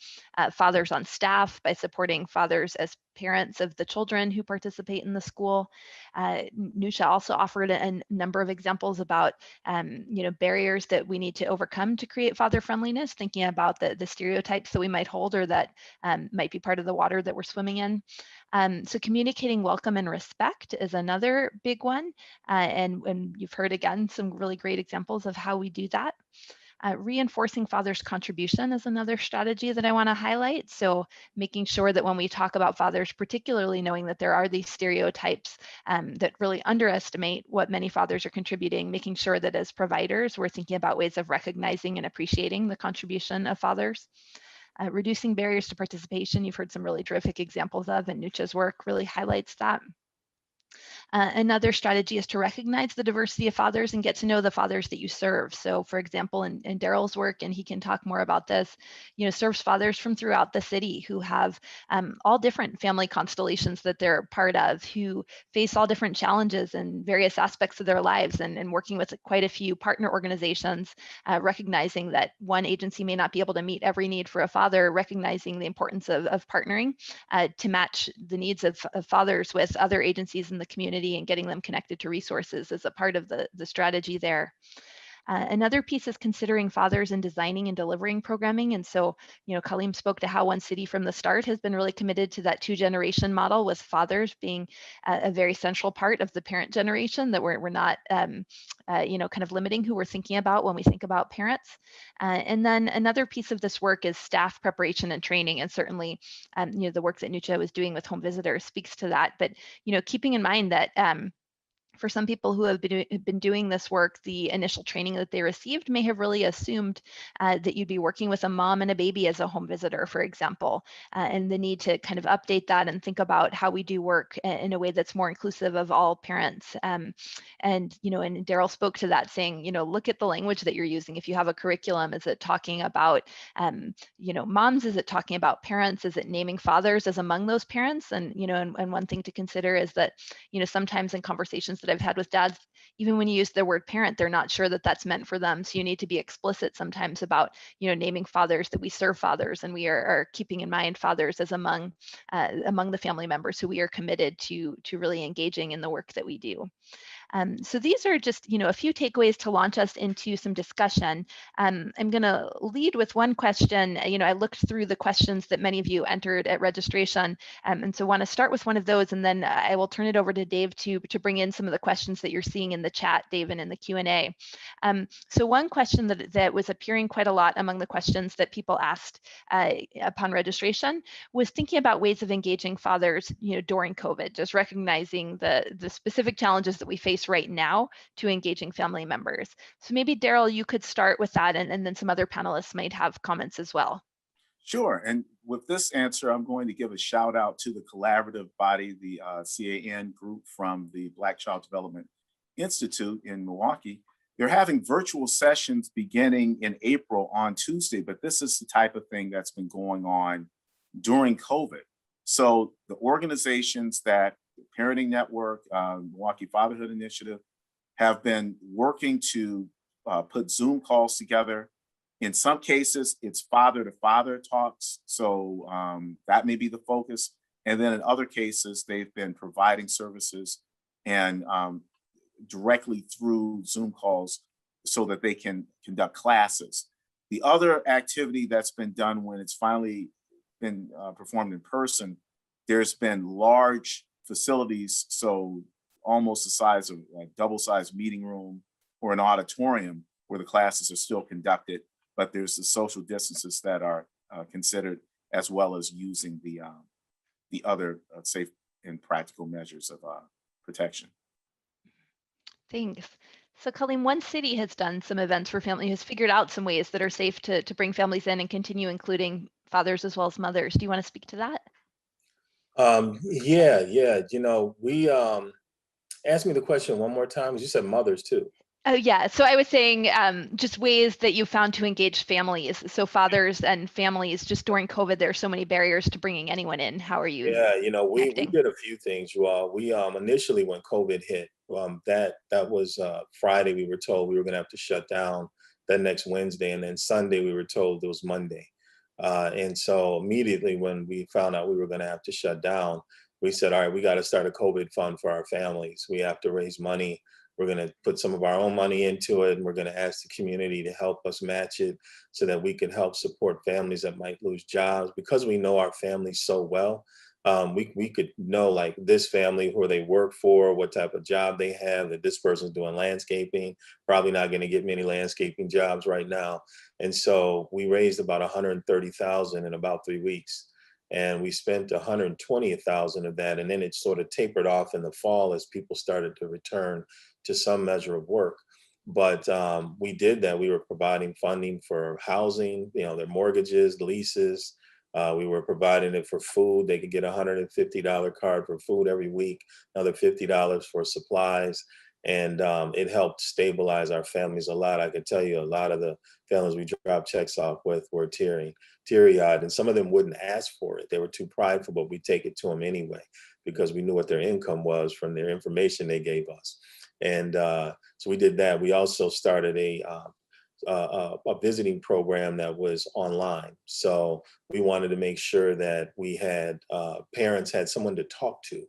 fathers on staff, by supporting fathers as parents of the children who participate in the school. Nusha also offered a number of examples about you know, barriers that we need to overcome to create father friendliness, thinking about the stereotypes that we might hold or that might be part of the water that we're swimming in. So communicating welcome and respect is another big one. And you've heard again some really great examples of how we do that. Reinforcing father's contribution is another strategy that I want to highlight. So making sure that when we talk about fathers, particularly knowing that there are these stereotypes that really underestimate what many fathers are contributing, making sure that as providers, we're thinking about ways of recognizing and appreciating the contribution of fathers. Reducing barriers to participation, you've heard some really terrific examples of, and Nucha's work really highlights that. Another strategy is to recognize the diversity of fathers and get to know the fathers that you serve. So for example, in Daryl's work, and he can talk more about this, serves fathers from throughout the city who have all different family constellations that they're part of, who face all different challenges in various aspects of their lives, and working with quite a few partner organizations, recognizing that one agency may not be able to meet every need for a father, recognizing the importance of partnering to match the needs of fathers with other agencies in the community and getting them connected to resources as a part of the strategy there. Another piece is considering fathers in designing and delivering programming. And so, Kaleem spoke to how One City from the start has been really committed to that 2-generation model, with fathers being a very central part of the parent generation, that we're not, kind of limiting who we're thinking about when we think about parents. And then another piece of this work is staff preparation and training. And certainly, the work that Nucha was doing with home visitors speaks to that. But, keeping in mind that for some people who have been doing this work, the initial training that they received may have really assumed that you'd be working with a mom and a baby as a home visitor, for example, and the need to kind of update that and think about how we do work in a way that's more inclusive of all parents. And Daryl spoke to that, saying, look at the language that you're using. If you have a curriculum, is it talking about, moms? Is it talking about parents? Is it naming fathers as among those parents? And, and one thing to consider is that, sometimes in conversations that I've had with dads, even when you use the word parent, they're not sure that that's meant for them. So you need to be explicit sometimes about, naming fathers, that we serve fathers, and we are keeping in mind fathers as among the family members who we are committed to really engaging in the work that we do. So these are just, a few takeaways to launch us into some discussion. I'm going to lead with one question. I looked through the questions that many of you entered at registration, and so want to start with one of those, and then I will turn it over to Dave to bring in some of the questions that you're seeing in the chat, Dave, and in the Q&A. So one question that was appearing quite a lot among the questions that people asked upon registration was thinking about ways of engaging fathers, during COVID, just recognizing the specific challenges that we face right now to engaging family members. So maybe Daryl, you could start with that, and then some other panelists might have comments as well. Sure. And with this answer, I'm going to give a shout out to the collaborative body, the CAN group from the Black Child Development Institute in Milwaukee. They're having virtual sessions beginning in April on Tuesday, but this is the type of thing that's been going on during COVID. So the organizations that the Parenting Network, Milwaukee Fatherhood Initiative, have been working to put Zoom calls together. In some cases, it's father-to-father talks, so that may be the focus. And then in other cases, they've been providing services and directly through Zoom calls so that they can conduct classes. The other activity that's been done when it's finally been performed in person, there's been large facilities, so almost the size of a double-sized meeting room or an auditorium where the classes are still conducted, but there's the social distances that are considered, as well as using the other safe and practical measures of protection. Thanks. So Kaleem, One City has done some events for family, has figured out some ways that are safe to bring families in and continue including fathers as well as mothers. Do you want to speak to that? Yeah. We ask me the question one more time. You said mothers too. Oh yeah, so I was saying just ways that you found to engage families. So fathers and families, just during COVID, there are so many barriers to bringing anyone in. How are you? Yeah, we did a few things, you all. We initially, when COVID hit, that was Friday, we were told we were gonna have to shut down that next Wednesday, and then Sunday we were told it was Monday. And so immediately when we found out we were gonna have to shut down, we said, all right, we got to start a COVID fund for our families. We have to raise money. We're going to put some of our own money into it, and we're going to ask the community to help us match it so that we can help support families that might lose jobs. Because we know our families so well, we could know like this family, who they work for, what type of job they have, that this person's doing landscaping, probably not going to get many landscaping jobs right now. And so we raised about 130,000 in about 3 weeks. And we spent 120,000 of that. And then it sort of tapered off in the fall as people started to return to some measure of work. But we did that. We were providing funding for housing, their mortgages, leases. We were providing it for food. They could get a $150 card for food every week, another $50 for supplies. And it helped stabilize our families a lot. I can tell you a lot of the families we dropped checks off with were teary-eyed, and some of them wouldn't ask for it. They were too prideful, but we take it to them anyway because we knew what their income was from their information they gave us. And so we did that. We also started a visiting program that was online. So we wanted to make sure that we had parents had someone to talk to.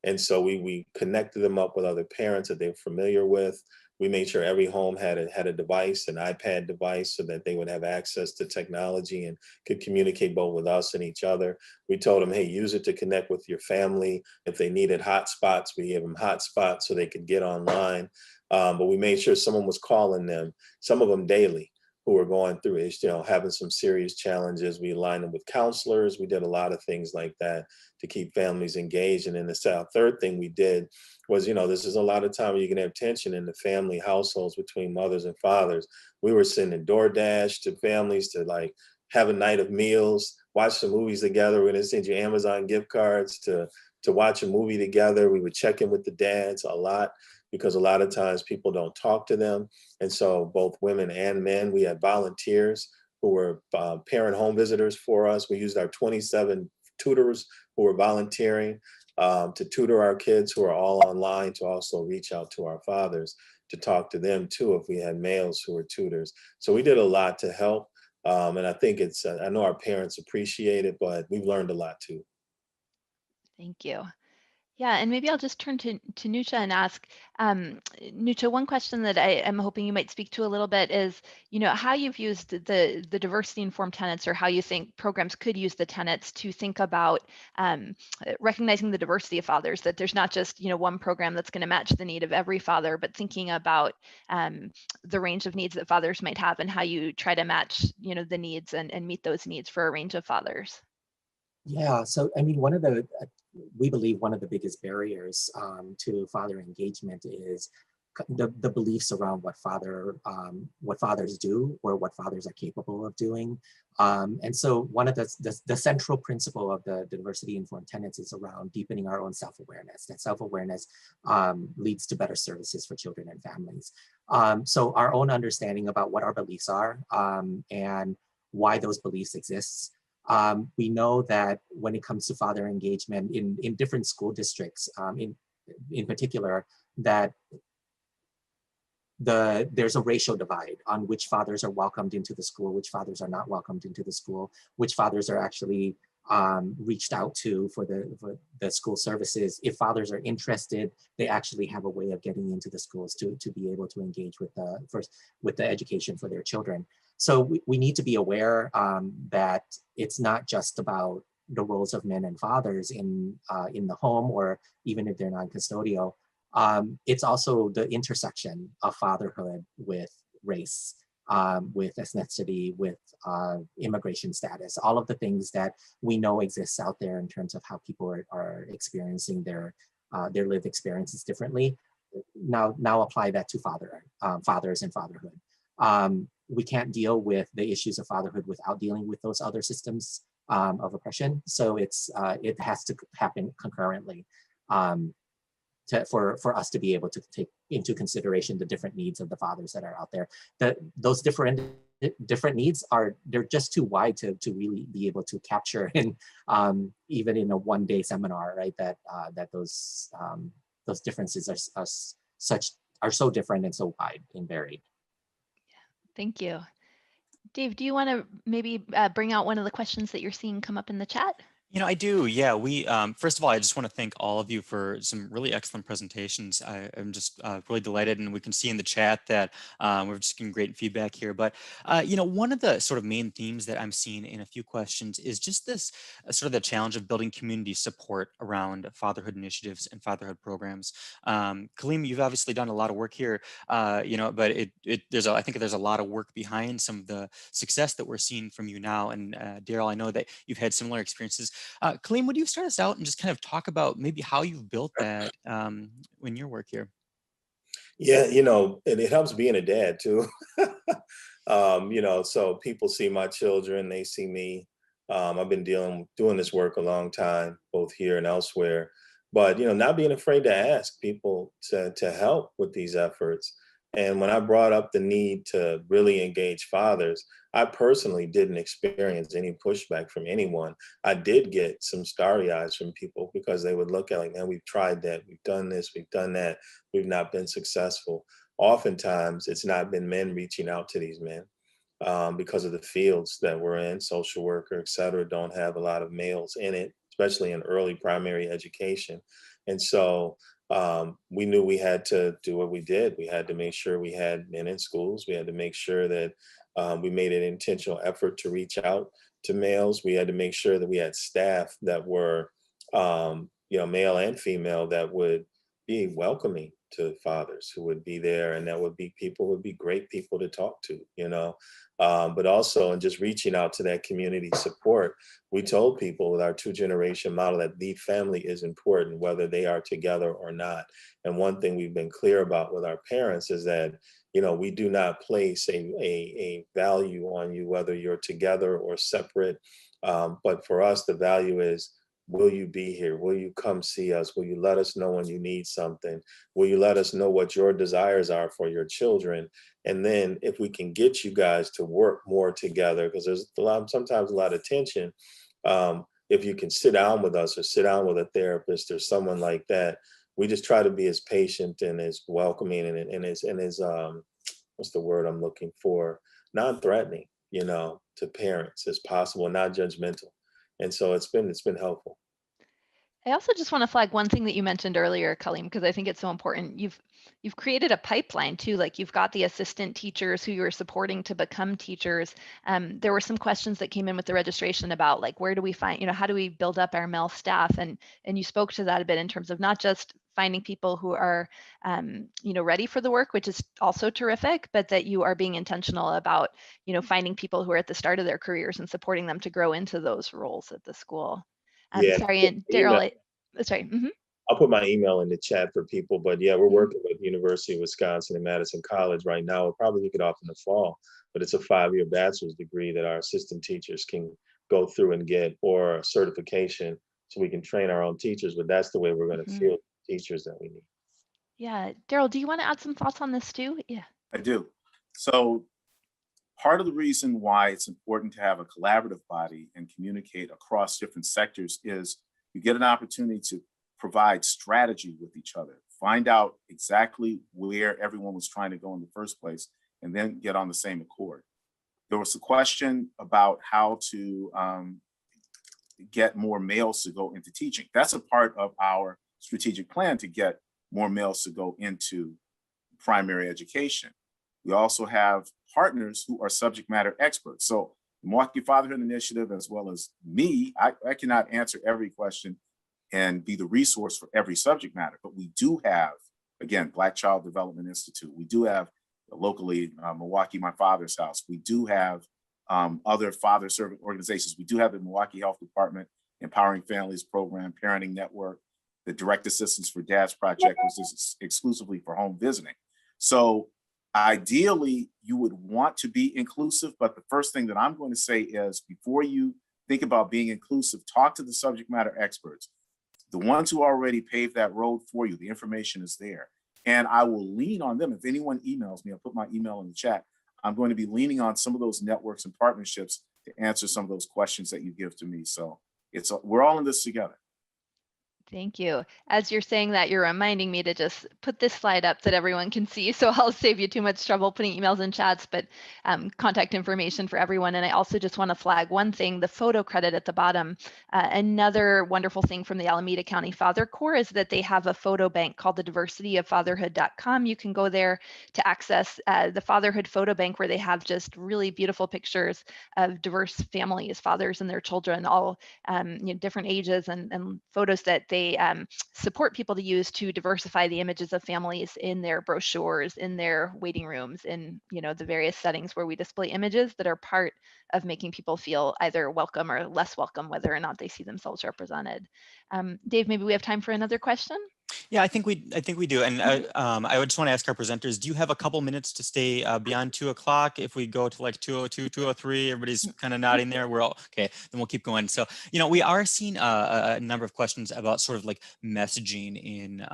And so we connected them up with other parents that they were familiar with. We made sure every home had a device, an iPad device, so that they would have access to technology and could communicate both with us and each other. We told them, hey, use it to connect with your family. If they needed hotspots, we gave them hotspots so they could get online. But we made sure someone was calling them, some of them daily, who were going through it, having some serious challenges. We aligned them with counselors. We did a lot of things like that to keep families engaged. And then the third thing we did was, this is a lot of time where you can have tension in the family households between mothers and fathers. We were sending DoorDash to families to like have a night of meals, watch some movies together. We're going to send you Amazon gift cards to watch a movie together. We would check in with the dads a lot, because a lot of times people don't talk to them. And so both women and men, we had volunteers who were parent home visitors for us. We used our 27 tutors who were volunteering to tutor our kids who are all online, to also reach out to our fathers to talk to them too, if we had males who were tutors. So we did a lot to help. And I think I know our parents appreciate it, but we've learned a lot too. Thank you. Yeah, and maybe I'll just turn to Nusha and ask, Nusha, one question that I am hoping you might speak to a little bit is, how you've used the diversity informed tenets, or how you think programs could use the tenets to think about recognizing the diversity of fathers, that there's not just, one program that's going to match the need of every father, but thinking about the range of needs that fathers might have, and how you try to match, the needs and meet those needs for a range of fathers. Yeah, so I mean, we believe one of the biggest barriers to father engagement is the beliefs around what fathers do, or what fathers are capable of doing. And so one of the central principle of the diversity informed tenets is around deepening our own self-awareness. That self-awareness leads to better services for children and families. So our own understanding about what our beliefs are and why those beliefs exist. We know that when it comes to father engagement in different school districts, in particular, that there's a racial divide on which fathers are welcomed into the school, which fathers are not welcomed into the school, which fathers are actually reached out to for the school services. If fathers are interested, they actually have a way of getting into the schools to be able to engage with the education for their children. So we need to be aware that it's not just about the roles of men and fathers in the home, or even if they're non-custodial. It's also the intersection of fatherhood with race, with ethnicity, with immigration status, all of the things that we know exists out there in terms of how people are experiencing their lived experiences differently. Now apply that to fathers and fatherhood. We can't deal with the issues of fatherhood without dealing with those other systems of oppression. So it has to happen concurrently for us to be able to take into consideration the different needs of the fathers that are out there. Those different needs they're just too wide to really be able to capture in even in a one-day seminar, right? That those differences are so different and so wide and varied. Thank you. Dave, do you want to maybe bring out one of the questions that you're seeing come up in the chat? I do. Yeah, we first of all, I just want to thank all of you for some really excellent presentations. I'm just really delighted, and we can see in the chat that we're just getting great feedback here. But one of the sort of main themes that I'm seeing in a few questions is just this sort of the challenge of building community support around fatherhood initiatives and fatherhood programs. Kaleem, you've obviously done a lot of work here, but I think there's a lot of work behind some of the success that we're seeing from you now. And Daryl, I know that you've had similar experiences. Kaleem, would you start us out and just kind of talk about maybe how you've built that in your work here? Yeah, and it helps being a dad too. So people see my children, they see me. I've been doing this work a long time, both here and elsewhere. But not being afraid to ask people to help with these efforts. And when I brought up the need to really engage fathers, I personally didn't experience any pushback from anyone. I did get some starry eyes from people because they would look at like, man, we've tried that, we've done this, we've done that, we've not been successful. Oftentimes, it's not been men reaching out to these men because of the fields that we're in, social worker, et cetera, don't have a lot of males in it, especially in early primary education. And so we knew we had to do what we did. We had to make sure we had men in schools. We had to make sure that we made an intentional effort to reach out to males. We had to make sure that we had staff that were, male and female, that would be welcoming to fathers, who would be there, and that would be great people to talk to, but also in just reaching out to that community support. We told people with our 2-generation model that the family is important, whether they are together or not. And one thing we've been clear about with our parents is that, we do not place a value on you, whether you're together or separate. But for us, the value is, will you be here? Will you come see us? Will you let us know when you need something? Will you let us know what your desires are for your children? And then if we can get you guys to work more together, because there's sometimes a lot of tension. If you can sit down with us or sit down with a therapist or someone like that, we just try to be as patient and as welcoming and as what's the word I'm looking for? Non-threatening, to parents as possible, not judgmental. And so it's been helpful. I also just want to flag one thing that you mentioned earlier, Kaleem, because I think it's so important. You've created a pipeline too. Like you've got the assistant teachers who you're supporting to become teachers. There were some questions that came in with the registration about like, where do we find, how do we build up our male staff? And you spoke to that a bit in terms of not just finding people who are, ready for the work, which is also terrific, but that you are being intentional about, finding people who are at the start of their careers and supporting them to grow into those roles at the school. Yeah. Sorry, and Daryl, sorry. Mm-hmm. I'll put my email in the chat for people, but yeah, we're working with University of Wisconsin and Madison College right now. We'll probably kick it off in the fall, but it's a 5-year bachelor's degree that our assistant teachers can go through and get, or a certification, so we can train our own teachers. But that's the way we're going to field teachers that we need. Yeah, Daryl, do you want to add some thoughts on this too? Yeah, I do. So part of the reason why it's important to have a collaborative body and communicate across different sectors is you get an opportunity to provide strategy with each other, find out exactly where everyone was trying to go in the first place, and then get on the same accord. There was a question about how to get more males to go into teaching. That's a part of our strategic plan, to get more males to go into primary education. We also have partners who are subject matter experts. So the Milwaukee Fatherhood Initiative, as well as me, I cannot answer every question and be the resource for every subject matter, but we do have, again, Black Child Development Institute. We do have locally Milwaukee, My Father's House. We do have other father servant organizations. We do have the Milwaukee Health Department Empowering Families Program, Parenting Network, the Direct Assistance for Dads Project, which is exclusively for home visiting. So ideally, you would want to be inclusive, but the first thing that I'm going to say is, before you think about being inclusive, talk to the subject matter experts, the ones who already paved that road for you. The information is there. And I will lean on them. If anyone emails me, I'll put my email in the chat. I'm going to be leaning on some of those networks and partnerships to answer some of those questions that you give to me. So we're all in this together. Thank you. As you're saying that, you're reminding me to just put this slide up that everyone can see. So I'll save you too much trouble putting emails and chats, but contact information for everyone. And I also just want to flag one thing, the photo credit at the bottom. Another wonderful thing from the Alameda County Father Corps is that they have a photo bank called the diversityoffatherhood.com. You can go there to access the fatherhood photo bank, where they have just really beautiful pictures of diverse families, fathers and their children, all different ages, and photos that they support people to use to diversify the images of families in their brochures, in their waiting rooms, in the various settings where we display images that are part of making people feel either welcome or less welcome, whether or not they see themselves represented. Dave, maybe we have time for another question? Yeah, I think we do. And I would just want to ask our presenters, do you have a couple minutes to stay beyond 2 o'clock? If we go to like 2:02, 2:03, everybody's kind of nodding there. We're all okay, then we'll keep going. So, we are seeing a number of questions about sort of like messaging in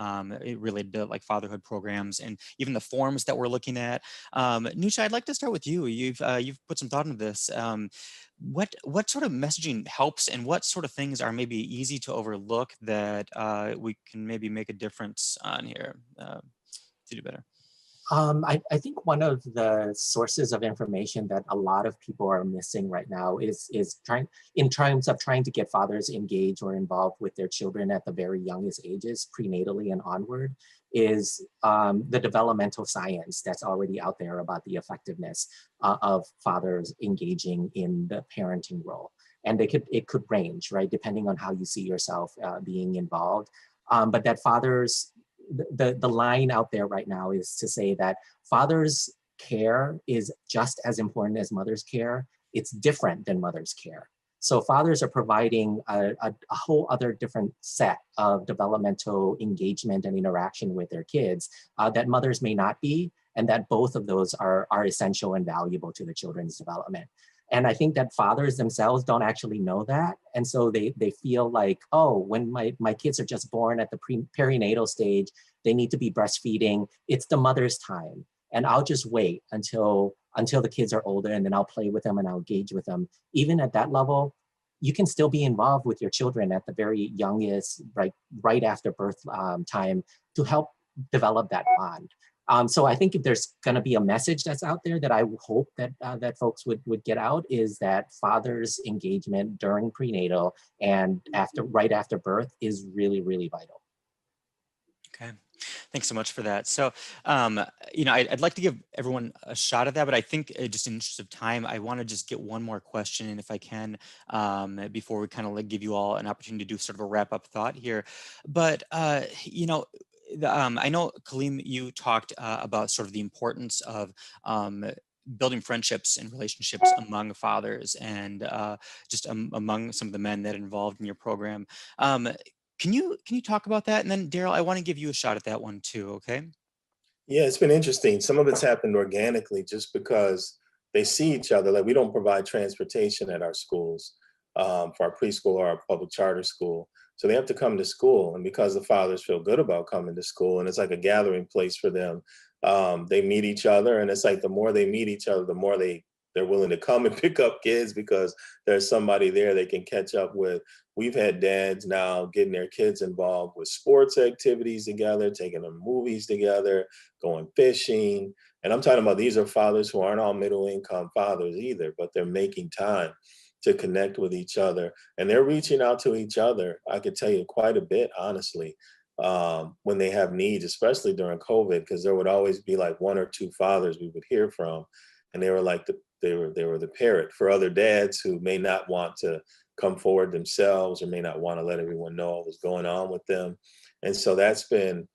related to like fatherhood programs, and even the forms that we're looking at. Nusha, I'd like to start with you. You've put some thought into this. What sort of messaging helps, and what sort of things are maybe easy to overlook that we can maybe make a difference on here to do better? I think one of the sources of information that a lot of people are missing right now is in terms of trying to get fathers engaged or involved with their children at the very youngest ages, prenatally and onward, is the developmental science that's already out there about the effectiveness of fathers engaging in the parenting role. And it could range, right, depending on how you see yourself being involved. But that fathers, the line out there right now is to say that fathers' care is just as important as mothers' care. It's different than mothers' care. So fathers are providing a whole other different set of developmental engagement and interaction with their kids that mothers may not be, and that both of those are essential and valuable to the children's development. And I think that fathers themselves don't actually know that. And so they feel like, oh, when my kids are just born at the perinatal stage, they need to be breastfeeding. It's the mother's time. And I'll just wait until the kids are older, and then I'll play with them and I'll engage with them. Even at that level, you can still be involved with your children at the very youngest, right after birth time, to help develop that bond. So I think if there's going to be a message that's out there that I hope that that folks would get out, is that fathers' engagement during prenatal and right after birth is really, really vital. Okay. Thanks so much for that. So, I'd like to give everyone a shot at that, but I think just in the interest of time, I want to just get one more question in if I can, before we kind of like give you all an opportunity to do sort of a wrap up thought here. But, I know, Kaleem, you talked about sort of the importance of building friendships and relationships among fathers and just among some of the men that are involved in your program. Can you talk about that? And then Daryl, I want to give you a shot at that one too, okay? Yeah, it's been interesting. Some of it's happened organically just because they see each other. Like, we don't provide transportation at our schools for our preschool or our public charter school. So they have to come to school. And because the fathers feel good about coming to school, and it's like a gathering place for them, they meet each other. And it's like the more they meet each other, the more they're willing to come and pick up kids because there's somebody there they can catch up with. We've had dads now getting their kids involved with sports activities together, taking them movies together, going fishing. And I'm talking about, these are fathers who aren't all middle income fathers either, but they're making time to connect with each other. And they're reaching out to each other, I could tell you, quite a bit, honestly, when they have needs, especially during COVID, because there would always be like one or two fathers we would hear from. And they were like they were the parrot for other dads who may not want to come forward themselves or may not want to let everyone know what was going on with them. And so that's been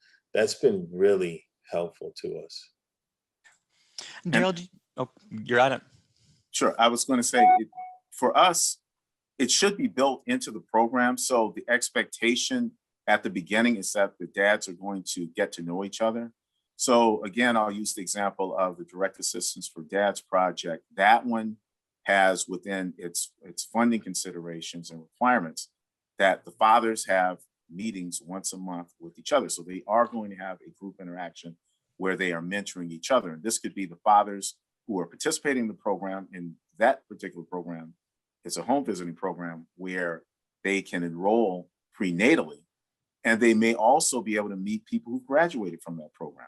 really helpful to us. Daryl, you're on it. Sure. I was going to say, for us, it should be built into the program. So the expectation at the beginning is that the dads are going to get to know each other. So again, I'll use the example of the Direct Assistance for Dads project. That one has within its funding considerations and requirements that the fathers have meetings once a month with each other. So they are going to have a group interaction where they are mentoring each other. And this could be the fathers who are participating in the program. In that particular program, it's a home visiting program where they can enroll prenatally And they may also be able to meet people who graduated from that program.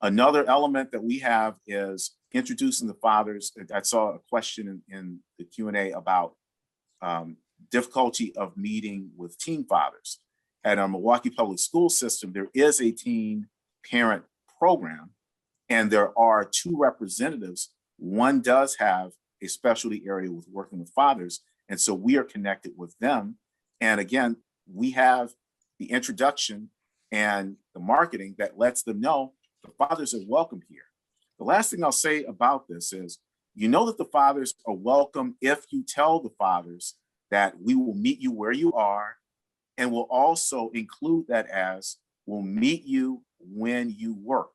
Another element that we have is introducing the fathers. I saw a question in the Q&A about difficulty of meeting with teen fathers. At our Milwaukee Public School System, there is a teen parent program, and there are 2 representatives. One does have a specialty area with working with fathers, and so we are connected with them. And again, we have the introduction and the marketing that lets them know the fathers are welcome here. The last thing I'll say about this is, you know that the fathers are welcome if you tell the fathers that we will meet you where you are, and we'll also include that as we'll meet you when you work.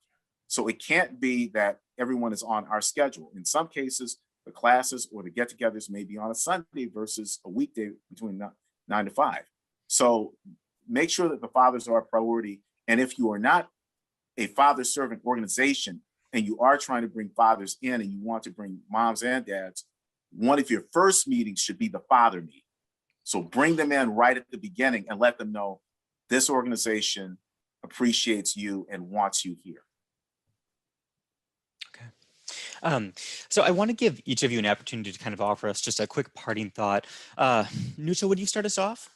So it can't be that everyone is on our schedule. In some cases, the classes or the get-togethers may be on a Sunday versus a weekday between 9 to 5. So make sure that the fathers are a priority. And if you are not a father servant organization and you are trying to bring fathers in and you want to bring moms and dads, one of your first meetings should be the father meeting. So bring them in right at the beginning and let them know this organization appreciates you and wants you here. So I want to give each of you an opportunity to kind of offer us just a quick parting thought. Nucha, would you start us off?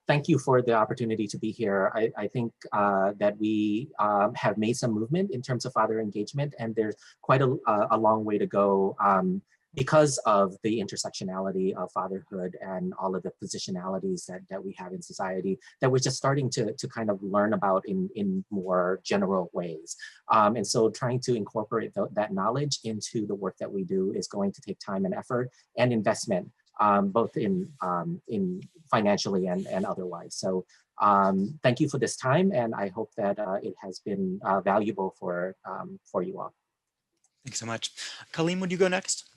Thank you for the opportunity to be here. I think that we have made some movement in terms of father engagement, and there's quite a long way to go because of the intersectionality of fatherhood and all of the positionalities that we have in society that we're just starting to kind of learn about in more general ways. And so trying to incorporate that knowledge into the work that we do is going to take time and effort and investment, both in financially and otherwise. So thank you for this time, and I hope that it has been valuable for you all. Thanks so much. Colleen, would you go next?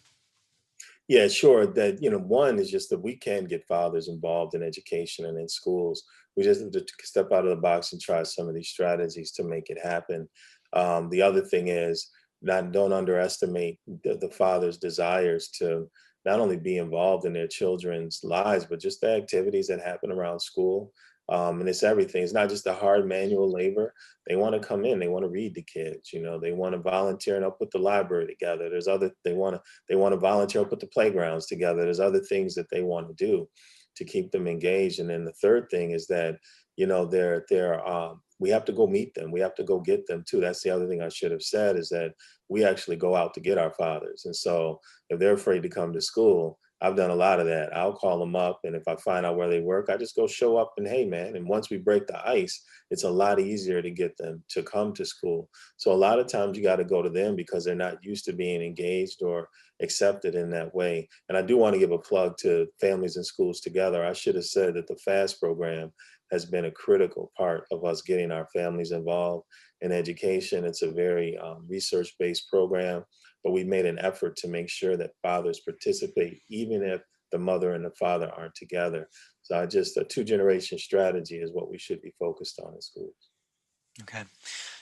Yeah, sure. That, one is just that we can get fathers involved in education and in schools. We just have to step out of the box and try some of these strategies to make it happen. The other thing is, don't underestimate the father's desires to not only be involved in their children's lives, but just the activities that happen around school. And it's everything. It's not just the hard manual labor. They want to come in. They want to read to kids. They want to volunteer and help put the library together. There's other. They want to volunteer and put the playgrounds together. There's other things that they want to do to keep them engaged. And then the third thing is that we have to go meet them. We have to go get them too. That's the other thing I should have said, is that we actually go out to get our fathers. And so if they're afraid to come to school, I've done a lot of that. I'll call them up, and if I find out where they work, I just go show up and, hey, man. And once we break the ice, it's a lot easier to get them to come to school. So a lot of times you got to go to them because they're not used to being engaged or accepted in that way. And I do want to give a plug to Families and Schools Together. I should have said that the FAST program has been a critical part of us getting our families involved in education. It's a very research-based program, but we made an effort to make sure that fathers participate, even if the mother and the father aren't together. So a 2-generation strategy is what we should be focused on in schools. Okay.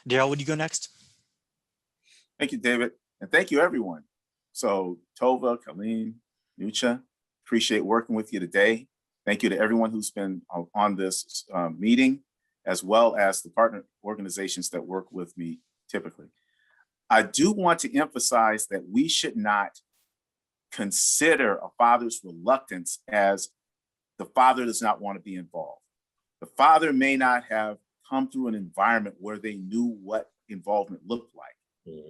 Daryl, would you go next? Thank you, David. And thank you, everyone. So Tova, Colleen, Nucha, appreciate working with you today. Thank you to everyone who's been on this meeting, as well as the partner organizations that work with me typically. I do want to emphasize that we should not consider a father's reluctance as the father does not want to be involved. The father may not have come through an environment where they knew what involvement looked like.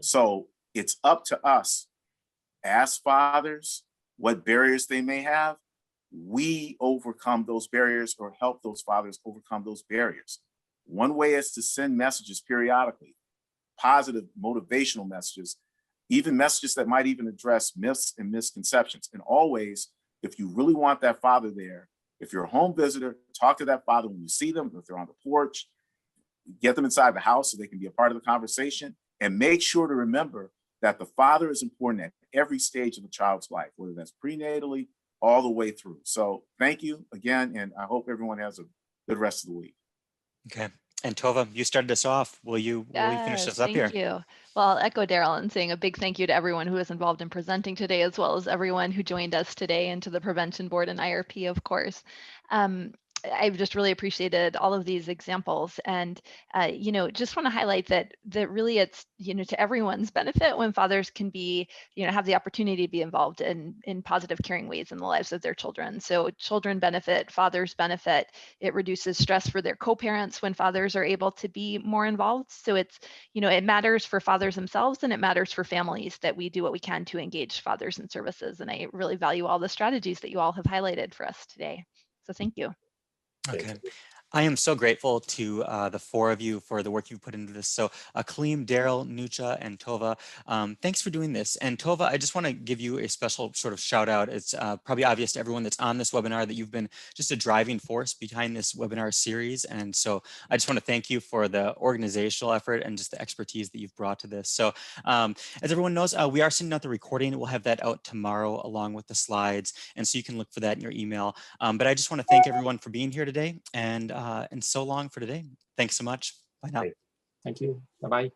So it's up to us as fathers, what barriers they may have. We overcome those barriers or help those fathers overcome those barriers. One way is to send messages periodically, positive motivational messages, even messages that might even address myths and misconceptions. And always, if you really want that father there, if you're a home visitor, talk to that father when you see them. If they're on the porch, get them inside the house so they can be a part of the conversation. And make sure to remember that the father is important at every stage of the child's life, whether that's prenatally all the way through. So thank you again, and I hope everyone has a good rest of the week. Okay. And Tova, you started us off. Will you finish us up here? Thank you. Well, I'll echo Daryl in saying a big thank you to everyone who was involved in presenting today, as well as everyone who joined us today, and to the Prevention Board and IRP, of course. I've just really appreciated all of these examples, and just want to highlight that really it's to everyone's benefit when fathers can be have the opportunity to be involved in positive, caring ways in the lives of their children. So children benefit, fathers benefit. It reduces stress for their co-parents when fathers are able to be more involved. So it's it matters for fathers themselves, and it matters for families that we do what we can to engage fathers in services. And I really value all the strategies that you all have highlighted for us today. So thank you. Thank Okay. you. I am so grateful to the four of you for the work you've put into this. So Kaleem, Daryl, Nucha, and Tova, thanks for doing this. And Tova, I just want to give you a special sort of shout out. It's probably obvious to everyone that's on this webinar that you've been just a driving force behind this webinar series. And so I just want to thank you for the organizational effort and just the expertise that you've brought to this. So as everyone knows, we are sending out the recording. We'll have that out tomorrow along with the slides. And so you can look for that in your email. But I just want to thank everyone for being here today, and so long for today. Thanks so much. Bye now. Thank you. Bye-bye.